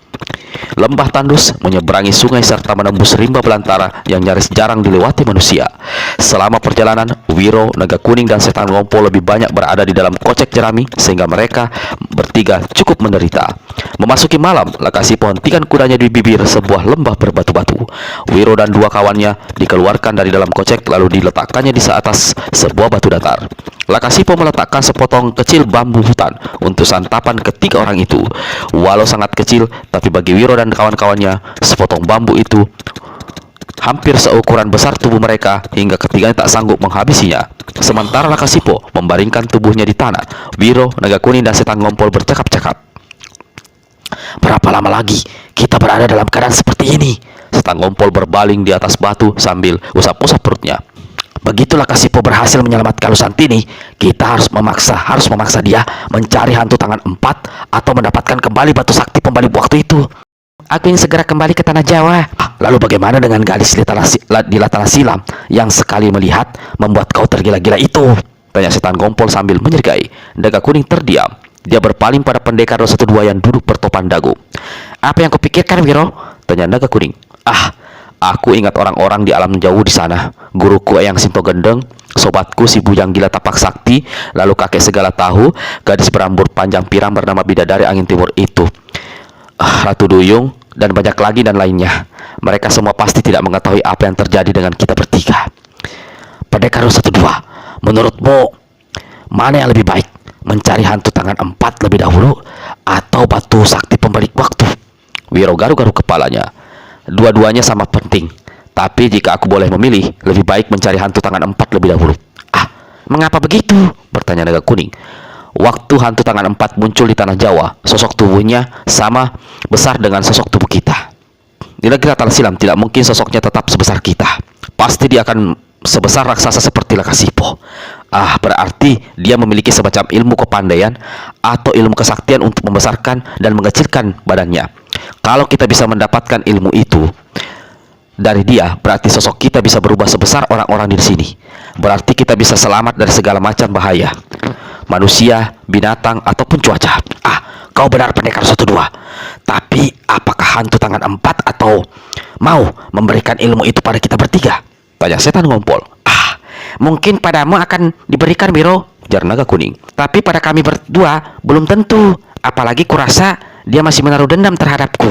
lembah tandus, menyeberangi sungai serta menembus rimba belantara yang nyaris jarang dilewati manusia. Selama perjalanan, Wiro, Naga Kuning, dan Setan Ngompo lebih banyak berada di dalam kocek jerami sehingga mereka bertiga cukup menderita. Memasuki malam, Lakasipo hentikan kudanya di bibir sebuah lembah berbatu-batu. Wiro dan dua kawannya dikeluarkan dari dalam kocek lalu diletakkannya di atas sebuah batu datar. Lakasipo meletakkan sepotong kecil bambu hutan untuk santapan ketiga orang itu. Walau sangat kecil, tapi bagi Wiro dan kawan-kawannya, sepotong bambu itu hampir seukuran besar tubuh mereka hingga ketiganya tak sanggup menghabisinya. Sementara Lakasipo membaringkan tubuhnya di tanah, Wiro, Naga Kuning, dan Setan Ngompol bercakap-cakap. "Berapa lama lagi kita berada dalam keadaan seperti ini?" Setan Ngompol berbaling di atas batu sambil usap-usap perutnya. "Begitu Lakasipo berhasil menyelamatkan Lusantini, kita harus memaksa dia mencari hantu tangan empat atau mendapatkan kembali batu sakti pembalik waktu itu. Aku ingin segera kembali ke tanah Jawa." Lalu bagaimana dengan gadis di Latana Silam yang sekali melihat membuat kau tergila-gila itu?" tanya Setan Ngompol sambil menyergai. Naga Kuning terdiam. Dia berpaling pada pendekar 212 yang duduk bertopan dagu. "Apa yang kau pikirkan, Wiro?" tanya Naga Kuning. Aku ingat orang-orang di alam jauh di sana. Guruku Eyang Sinto Gendeng, sobatku si bujang gila tapak sakti, lalu kakek segala tahu, gadis berambut panjang pirang bernama Bidadari Angin Timur itu, Ratu Duyung, dan banyak lagi dan lainnya. Mereka semua pasti tidak mengetahui apa yang terjadi dengan kita bertiga. Pendekar 102, menurutmu mana yang lebih baik? Mencari hantu tangan empat lebih dahulu atau batu sakti pembalik waktu? Wiro garuk-garuk kepalanya. Dua-duanya sama penting, tapi jika aku boleh memilih, lebih baik mencari hantu tangan empat lebih dahulu. Mengapa begitu?" bertanya Naga Kuning. Waktu hantu tangan empat muncul di tanah Jawa, sosok tubuhnya sama besar dengan sosok tubuh kita. Di negeri Latana Silam tidak mungkin sosoknya tetap sebesar kita. Pasti dia akan sebesar raksasa seperti Lakasipo. Berarti dia memiliki semacam ilmu kepandaian atau ilmu kesaktian untuk membesarkan dan mengecilkan badannya. Kalau kita bisa mendapatkan ilmu itu dari dia, berarti sosok kita bisa berubah sebesar orang-orang di sini. Berarti kita bisa selamat dari segala macam bahaya, manusia, binatang, ataupun cuaca. Kau benar pendekar 102. Tapi apakah hantu tangan empat atau mau memberikan ilmu itu pada kita bertiga? tanya Setan Ngompol. Mungkin padamu akan diberikan, Wiro, jar Naga Kuning. tapi pada kami berdua belum tentu. Apalagi kurasa dia masih menaruh dendam terhadapku.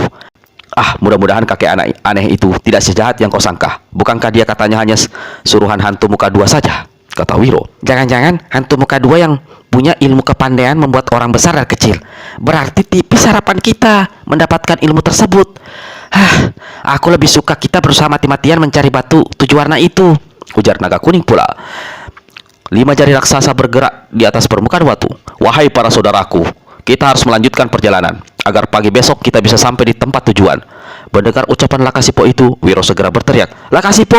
Mudah-mudahan kakek aneh itu tidak sejahat yang kau sangka. Bukankah dia katanya hanya suruhan hantu muka dua saja? Kata Wiro. Jangan-jangan hantu muka dua yang punya ilmu kepandaian membuat orang besar dan kecil. Berarti tipis harapan kita mendapatkan ilmu tersebut. Aku lebih suka kita berusaha mati-matian mencari batu 7 warna itu, ujar Naga Kuning pula. 5 jari raksasa bergerak di atas permukaan batu. Wahai para saudaraku, kita harus melanjutkan perjalanan agar pagi besok kita bisa sampai di tempat tujuan. Mendengar ucapan Lakasipo itu, Wiro segera berteriak, "Lakasipo,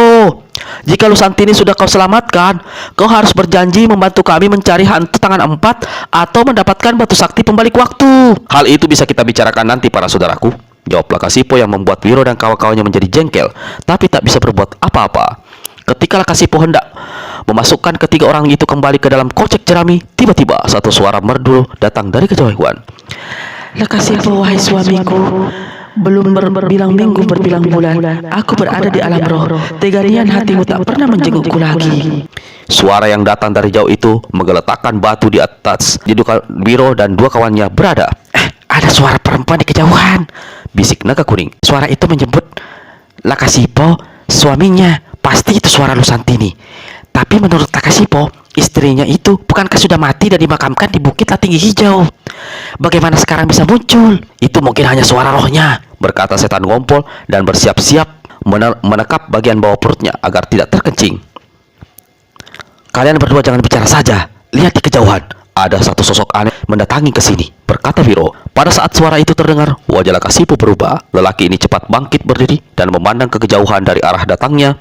jika Lusantini sudah kau selamatkan, kau harus berjanji membantu kami mencari hantu tangan empat atau mendapatkan batu sakti pembalik waktu." "Hal itu bisa kita bicarakan nanti para saudaraku," jawab Lakasipo yang membuat Wiro dan kawan-kawannya menjadi jengkel, tapi tak bisa berbuat apa-apa. Ketika Lakasipo hendak memasukkan ketiga orang itu kembali ke dalam kocek jerami, tiba-tiba satu suara merdu datang dari kejauhan. "Lakasipo, wahai suamiku, belum berbilang minggu berbilang bulan aku berada di alam roh. Tegarian hatimu tak pernah menjengukku lagi." Suara yang datang dari jauh itu menggeletakkan batu di atas Wiro dan dua kawannya berada. Ada suara perempuan di kejauhan, bisik Naga Kuning. Suara itu menyebut Lakasipo, suaminya. Pasti itu suara Lusantini. Tapi menurut Lakasipo, istrinya itu bukankah sudah mati dan dimakamkan di Bukit Tinggi Hijau? Bagaimana sekarang bisa muncul? Itu mungkin hanya suara rohnya, berkata Setan Ngompol dan bersiap-siap menekap bagian bawah perutnya agar tidak terkencing. "Kalian berdua jangan bicara saja. Lihat di kejauhan, ada satu sosok aneh mendatangi ke sini," berkata Wiro. Pada saat suara itu terdengar, wajah Lakasipo berubah. Lelaki ini cepat bangkit berdiri dan memandang ke kejauhan dari arah datangnya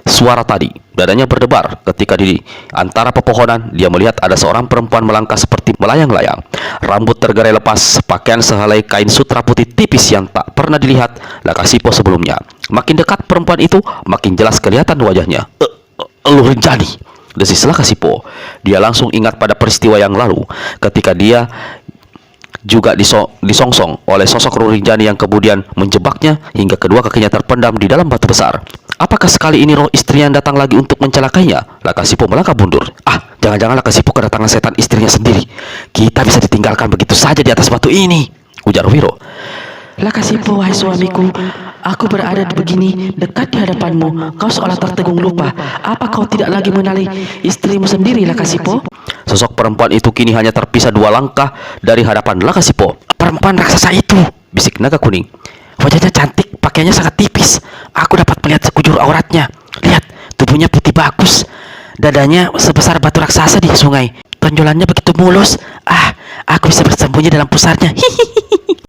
suara tadi. Dadanya berdebar ketika di antara pepohonan dia melihat ada seorang perempuan melangkah seperti melayang-layang. Rambut tergerai lepas, pakaian sehelai kain sutra putih tipis yang tak pernah dilihat Lakasipo sebelumnya. Makin dekat perempuan itu, makin jelas kelihatan wajahnya. "Luh Rinjani," desis Lakasipo. Dia langsung ingat pada peristiwa yang lalu ketika dia juga disongsong oleh sosok Luh Rinjani yang kemudian menjebaknya hingga kedua kakinya terpendam di dalam batu besar. Apakah sekali ini roh istrinya datang lagi untuk mencelakainya? Lakasipo melangkah mundur. Jangan-jangan Lakasipo kedatangan setan istrinya sendiri. Kita bisa ditinggalkan begitu saja di atas batu ini, ujar Wiro. "Lakasipo, wahai suamiku, aku berada begini dekat di hadapanmu. Kau seolah tertegun lupa. Apa kau tidak lagi mengenali istrimu sendiri, Lakasipo?" Sosok perempuan itu kini hanya terpisah 2 langkah dari hadapan Lakasipo. "Perempuan raksasa itu," bisik Naga Kuning. Wajahnya cantik, pakaiannya sangat tipis. Aku dapat melihat sekujur auratnya. Lihat, tubuhnya putih bagus. Dadanya sebesar batu raksasa di sungai. Tonjolannya begitu mulus. Aku bisa bersembunyi dalam pusarnya.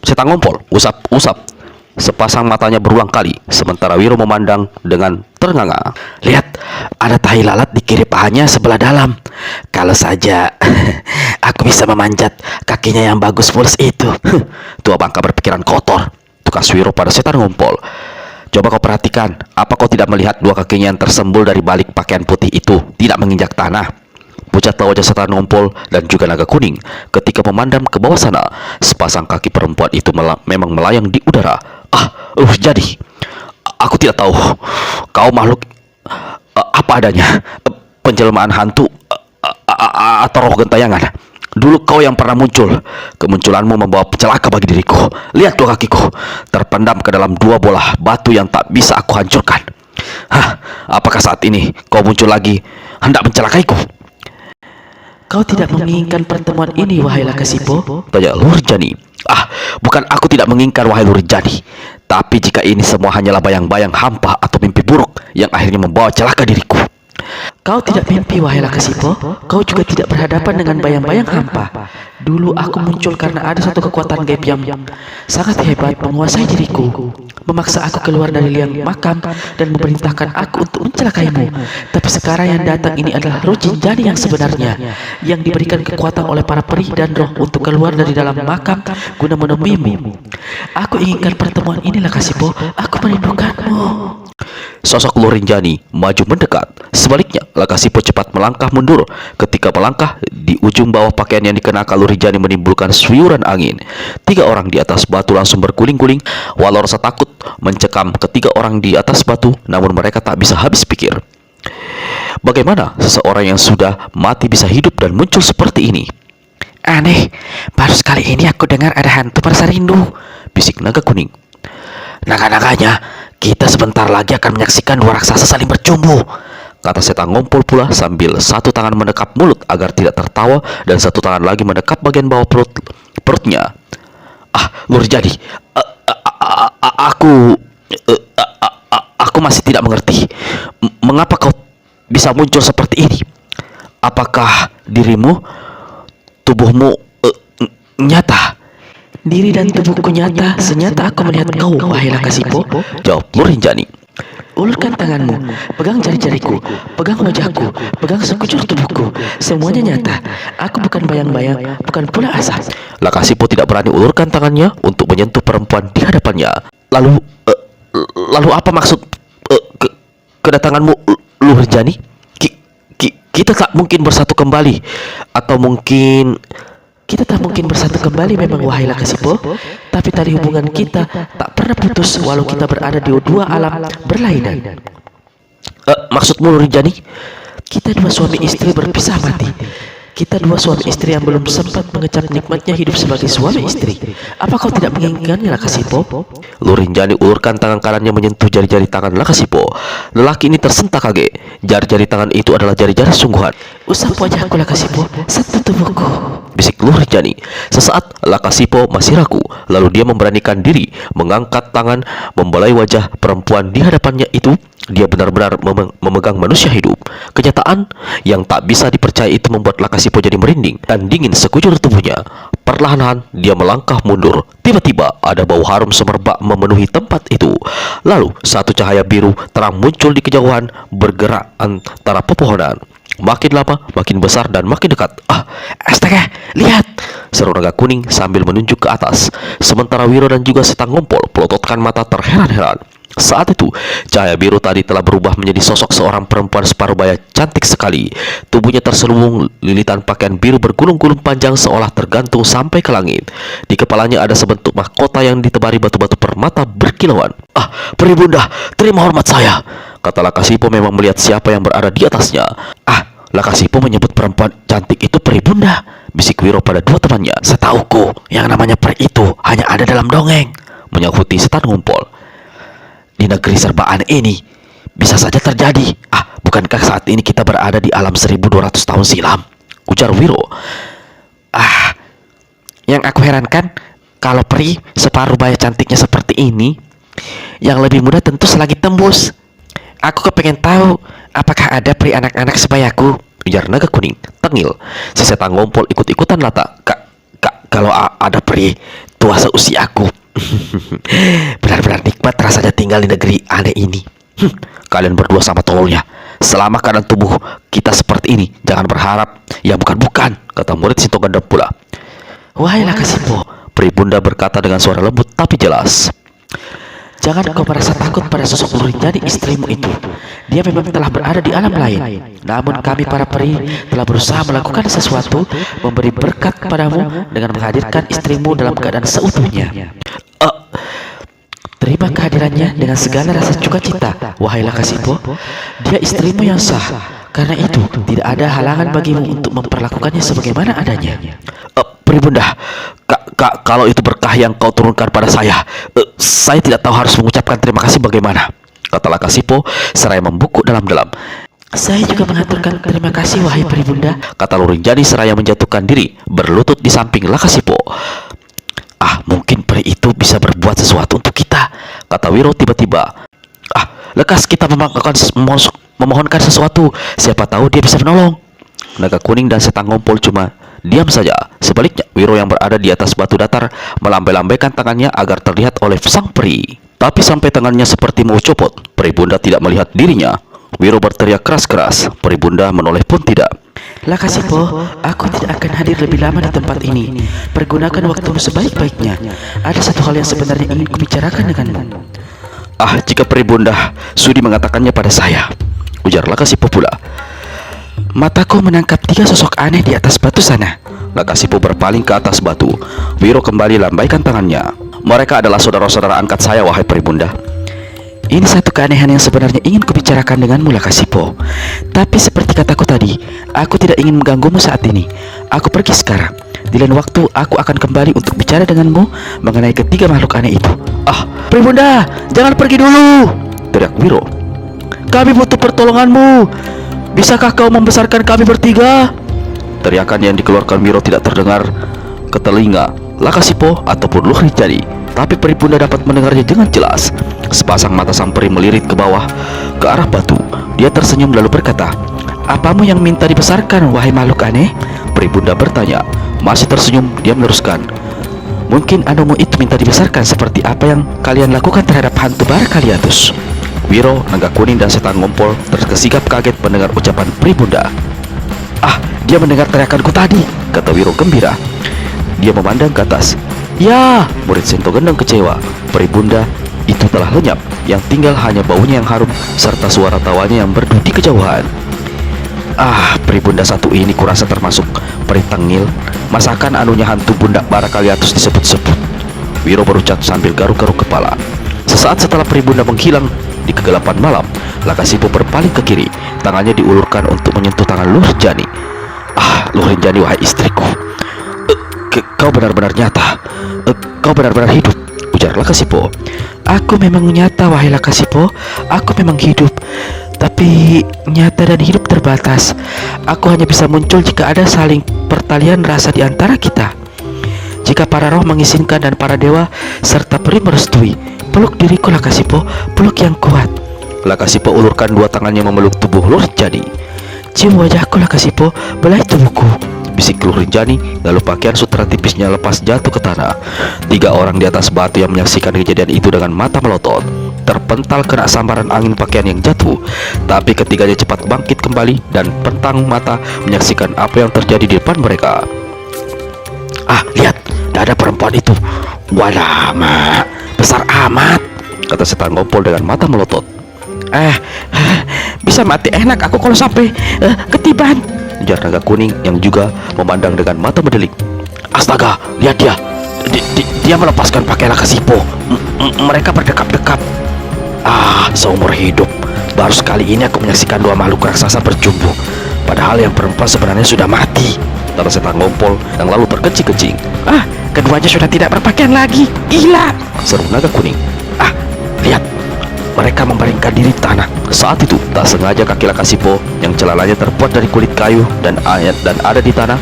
Setan ngompol usap-usap sepasang matanya berulang kali, sementara Wiro memandang dengan ternganga. Lihat, ada tahi lalat di kiri pahanya sebelah dalam. Kalau saja aku bisa memanjat kakinya yang bagus mulus itu. Tua bangka berpikiran kotor, tukas Wiro pada setan ngompol. Coba kau perhatikan, apa kau tidak melihat dua kakinya yang tersembul dari balik pakaian putih itu tidak menginjak tanah? Pucatlah wajah setan ngompol dan juga naga kuning ketika memandang ke bawah sana. Sepasang kaki perempuan itu memang melayang di udara. Jadi aku tidak tahu kau makhluk apa adanya, penjelmaan hantu atau roh gentayangan. Dulu kau yang pernah muncul. Kemunculanmu membawa celaka bagi diriku. Lihat dua kakiku terpendam ke dalam dua bola batu yang tak bisa aku hancurkan. Apakah saat ini kau muncul lagi hendak mencelakaiku? Kau tidak menginginkan pertemuan ini, wahai Lakasipo? Tanya Nurjani. Bukan aku tidak menginginkan, wahai Nurjani. Tapi jika ini semua hanyalah bayang-bayang hampa atau mimpi buruk yang akhirnya membawa celaka diriku. Kau tidak mimpi, wahai Lakasipo. Kau juga tidak berhadapan dengan bayang-bayang hampa. Dulu aku muncul karena ada satu kekuatan gaib yang sangat hebat menguasai diriku, memaksa aku keluar dari liang makam dan memerintahkan aku untuk mencelakaimu. Tapi sekarang yang datang ini adalah roh Jinjani yang sebenarnya, yang diberikan kekuatan oleh para peri dan roh untuk keluar dari dalam makam guna menemuimu. Aku inginkan pertemuan ini, Lakasipo. Aku merindukanmu. Sosok Lurinjani maju mendekat. Sebaliknya, Lakasipo cepat melangkah mundur. Ketika melangkah, di ujung bawah pakaian yang dikenakan Lurinjani menimbulkan suyuran angin. 3 orang di atas batu langsung berguling-guling. Walau rasa takut mencekam ketiga orang di atas batu, namun mereka tak bisa habis pikir. Bagaimana seseorang yang sudah mati bisa hidup dan muncul seperti ini? Aneh, baru sekali ini aku dengar ada hantu merasa rindu, bisik naga kuning. Naga-naganya, kita sebentar lagi akan menyaksikan dua raksasa saling bercumbu, kata setan ngompol pula sambil satu tangan mendekap mulut agar tidak tertawa dan satu tangan lagi mendekap bagian bawah perutnya. Nurjani, aku masih tidak mengerti. Mengapa kau bisa muncul seperti ini? Apakah dirimu, tubuhmu nyata? Diri dan tubuhku nyata, senyata aku melihat kau, wahai Lakasipo, jawab Lurinjani. Ulurkan tanganmu, pegang jari-jariku, pegang wajahku, pegang sekujur tubuhku. Semuanya nyata. Aku bukan bayang-bayang, bukan pula asap. Lakasipo tidak berani ulurkan tangannya untuk menyentuh perempuan di hadapannya. Lalu apa maksud kedatanganmu, Lurinjani? Kita tak mungkin bersatu kembali, atau mungkin kita tak mungkin bersatu kembali memang, wahai Lakasipo. Tapi tali hubungan kita tak pernah putus walau kita berada di dua alam berlainan. Maksudmu, Lurinjani? Kita dua suami istri berpisah mati. Kita dua suami istri yang belum sempat mengecap nikmatnya hidup sebagai suami istri. Apa kau tidak menginginkannya, Lakasipo? Lurinjani ulurkan tangan kanannya menyentuh jari-jari tangan Lakasipo. Lelaki ini tersentak kaget. Jari-jari tangan itu adalah jari-jari sungguhan. Usap wajahku, Lakasipo, sentuh tubuhku, bisik Lurinjani. Sesaat Lakasipo masih ragu, lalu dia memberanikan diri mengangkat tangan membelai wajah perempuan di hadapannya itu. Dia benar-benar memegang manusia hidup. Kenyataan yang tak bisa dipercaya itu membuat Lakasipo jadi merinding dan dingin sekujur tubuhnya. Perlahan-lahan dia melangkah mundur. Tiba-tiba ada bau harum semerbak memenuhi tempat itu. Lalu satu cahaya biru terang muncul di kejauhan, bergerak antara pepohonan. Makin lama, makin besar dan makin dekat. Astaga, lihat! Seru naga kuning sambil menunjuk ke atas. Sementara Wiro dan juga setan ngompol pelototkan mata terheran-heran. Saat itu, cahaya biru tadi telah berubah menjadi sosok seorang perempuan separuh baya cantik sekali. Tubuhnya terselubung lilitan pakaian biru bergulung-gulung panjang seolah tergantung sampai ke langit. Di kepalanya ada sebentuk mahkota yang ditebari batu-batu permata berkilauan. Peri Bunda, terima hormat saya, kata Lakasipo memang melihat siapa yang berada di atasnya. Lakasipo menyebut perempuan cantik itu Peri Bunda, bisik Wiro pada dua temannya. Setauku, yang namanya peri itu hanya ada dalam dongeng, menyahuti setan ngumpul. Di negeri serbaan ini bisa saja terjadi. Bukankah saat ini kita berada di alam 1200 tahun silam? Ujar Wiro. Yang aku herankan, Kalau peri separuh baya cantiknya seperti ini, yang lebih mudah tentu selagi tembus. Aku kepengen tahu apakah ada peri anak-anak sebayaku, ujar naga kuning tengil. Si setan ngompol ikut-ikutan lata. Kalau ada peri tua seusiaku. Benar-benar nikmat rasanya tinggal di negeri aneh ini. Kalian berdua sama tololnya. Selama keadaan tubuh kita seperti ini, jangan berharap yang bukan-bukan, kata murid Sinto Gendam pula. Wahai Lakasipo, Peri Bunda berkata dengan suara lembut tapi jelas. jangan kau merasa takut pada sosok Lurinjani istrimu itu. Dia memang telah berada di alam lain. Namun kami para peri telah berusaha melakukan sesuatu, memberi berkat kepadamu dengan menghadirkan istrimu dalam keadaan seutuhnya. Terima kehadirannya dengan segala rasa sukacita, wahai Lakasipo. Dia istrimu yang sah. Karena itu, tidak ada halangan bagimu untuk memperlakukannya sebagaimana adanya. Peri Bunda, kalau itu berkah yang kau turunkan pada saya tidak tahu harus mengucapkan terima kasih bagaimana, kata Lakasipo seraya membungkuk dalam-dalam. Saya juga mengaturkan terima kasih, wahai Peri Bunda, kata Lurinjani seraya menjatuhkan diri berlutut di samping Lakasipo. Mungkin peri itu bisa berbuat sesuatu untuk kita, kata Wiro tiba-tiba. Lekas kita memohonkan sesuatu, siapa tahu dia bisa menolong. Naga kuning dan setan ngompol cuma diam saja. Sebaliknya, Wiro yang berada di atas batu datar melambai-lambaikan tangannya agar terlihat oleh sang peri. Tapi sampai tangannya seperti mau copot, Peri Bunda tidak melihat dirinya. Wiro berteriak keras-keras, Peri Bunda menoleh pun tidak. Lakasipo, aku tidak akan hadir lebih lama di tempat ini. Pergunakan waktumu sebaik-baiknya. Ada satu hal yang sebenarnya ingin kubicarakan denganmu. Jika Peri Bunda sudi mengatakannya pada saya, ujar Lakasipo pula. Mataku menangkap 3 sosok aneh di atas batu sana. Lakasipo berpaling ke atas batu. Wiro kembali lambaikan tangannya. Mereka adalah saudara-saudara angkat saya, wahai Peri Bunda. Ini satu keanehan yang sebenarnya ingin kubicarakan denganmu, Lakasipo. Tapi seperti kataku tadi, aku tidak ingin mengganggumu saat ini. Aku pergi sekarang. Di lain waktu aku akan kembali untuk bicara denganmu mengenai ketiga makhluk aneh itu. Peri Bunda, jangan pergi dulu, teriak Wiro. Kami butuh pertolonganmu. Bisakah kau membesarkan kami bertiga? Teriakan yang dikeluarkan Wiro tidak terdengar ke telinga Lakasipo ataupun Lurinjani, tapi Peri Bunda dapat mendengarnya dengan jelas. Sepasang mata sang peri melirik ke bawah, ke arah batu. Dia tersenyum lalu berkata, "Apamu yang minta dibesarkan, wahai makhluk aneh?" Peri Bunda bertanya. Masih tersenyum, dia meneruskan, "Mungkin anumu itu minta dibesarkan seperti apa yang kalian lakukan terhadap hantu Barakaliatus." Wiro, naga kuning dan setan ngompol terkesikap kaget mendengar ucapan Peri Bunda. Dia mendengar teriakanku tadi, kata Wiro gembira. Dia memandang ke atas. Ya, murid Sinto Gendam kecewa. Peri Bunda itu telah lenyap. Yang tinggal hanya baunya yang harum serta suara tawanya yang merdu di kejauhan. Peri Bunda satu ini kurasa termasuk peri tengil. Masakan anunya hantu Bunda Barakaliatus disebut-sebut. Wiro berucap sambil garuk-garuk kepala. Sesaat setelah Peri Bunda menghilang di kegelapan malam, Lakasipo berpaling ke kiri. Tangannya diulurkan untuk menyentuh tangan Lurinjani. Lurinjani, wahai istriku, kau benar-benar nyata. Kau benar-benar hidup, ujar Lakasipo. Aku memang nyata, wahai Lakasipo. Aku memang hidup. Tapi nyata dan hidup terbatas. Aku hanya bisa muncul jika ada saling pertalian rasa di antara kita. Jika para roh mengizinkan dan para dewa serta peri merestui. Peluk diriku, Lakasipo, peluk yang kuat. Lakasipo ulurkan 2 tangannya memeluk tubuh Lurinjani. Cium wajahku, Lakasipo, belai tubuhku, bisik Lurinjani, lalu pakaian sutra tipisnya lepas jatuh ke tanah. 3 orang di atas batu yang menyaksikan kejadian itu dengan mata melotot, terpental kena sambaran angin pakaian yang jatuh. Tapi ketiganya cepat bangkit kembali dan pentang mata menyaksikan apa yang terjadi di depan mereka. Lihat, dada perempuan itu. Walah, mak, besar amat, kata setan ngompol dengan mata melotot. Bisa mati enak aku kalau sampai ketiban, ujar naga kuning yang juga memandang dengan mata mendelik. Astaga, lihat dia. Dia melepaskan pakaian Lakasipo. Mereka berdekat-dekat. Seumur hidup baru sekali ini aku menyaksikan 2 makhluk raksasa berjumpa. Padahal yang perempuan sebenarnya sudah mati, kata setan ngompol yang lalu terkecing-kecing. Keduanya sudah tidak berpakaian lagi. Gila, seru naga kuning. Lihat, mereka membaringkan diri di tanah. Saat itu tak sengaja kaki Lakasipo yang celananya terbuat dari kulit kayu dan ada di tanah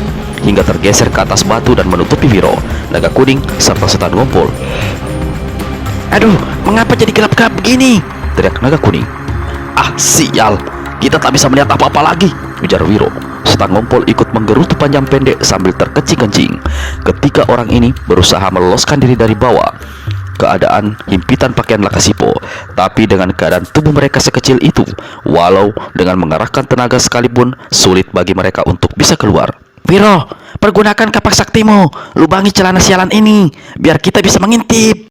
hingga tergeser ke atas batu dan menutupi Wiro, Naga Kuning, serta Setan Ngompol. Aduh, mengapa jadi gelap-gelap begini? Teriak Naga Kuning. Ah, sial, kita tak bisa melihat apa-apa lagi, ujar Wiro. Setan Ngompol ikut menggerutu panjang pendek sambil terkencing-kencing. Ketika orang ini berusaha meloloskan diri dari bawah keadaan himpitan pakaian Lakasipo, tapi dengan keadaan tubuh mereka sekecil itu, walau dengan mengerahkan tenaga sekalipun, sulit bagi mereka untuk bisa keluar. Wiro, pergunakan kapak saktimu, lubangi celana sialan ini, biar kita bisa mengintip.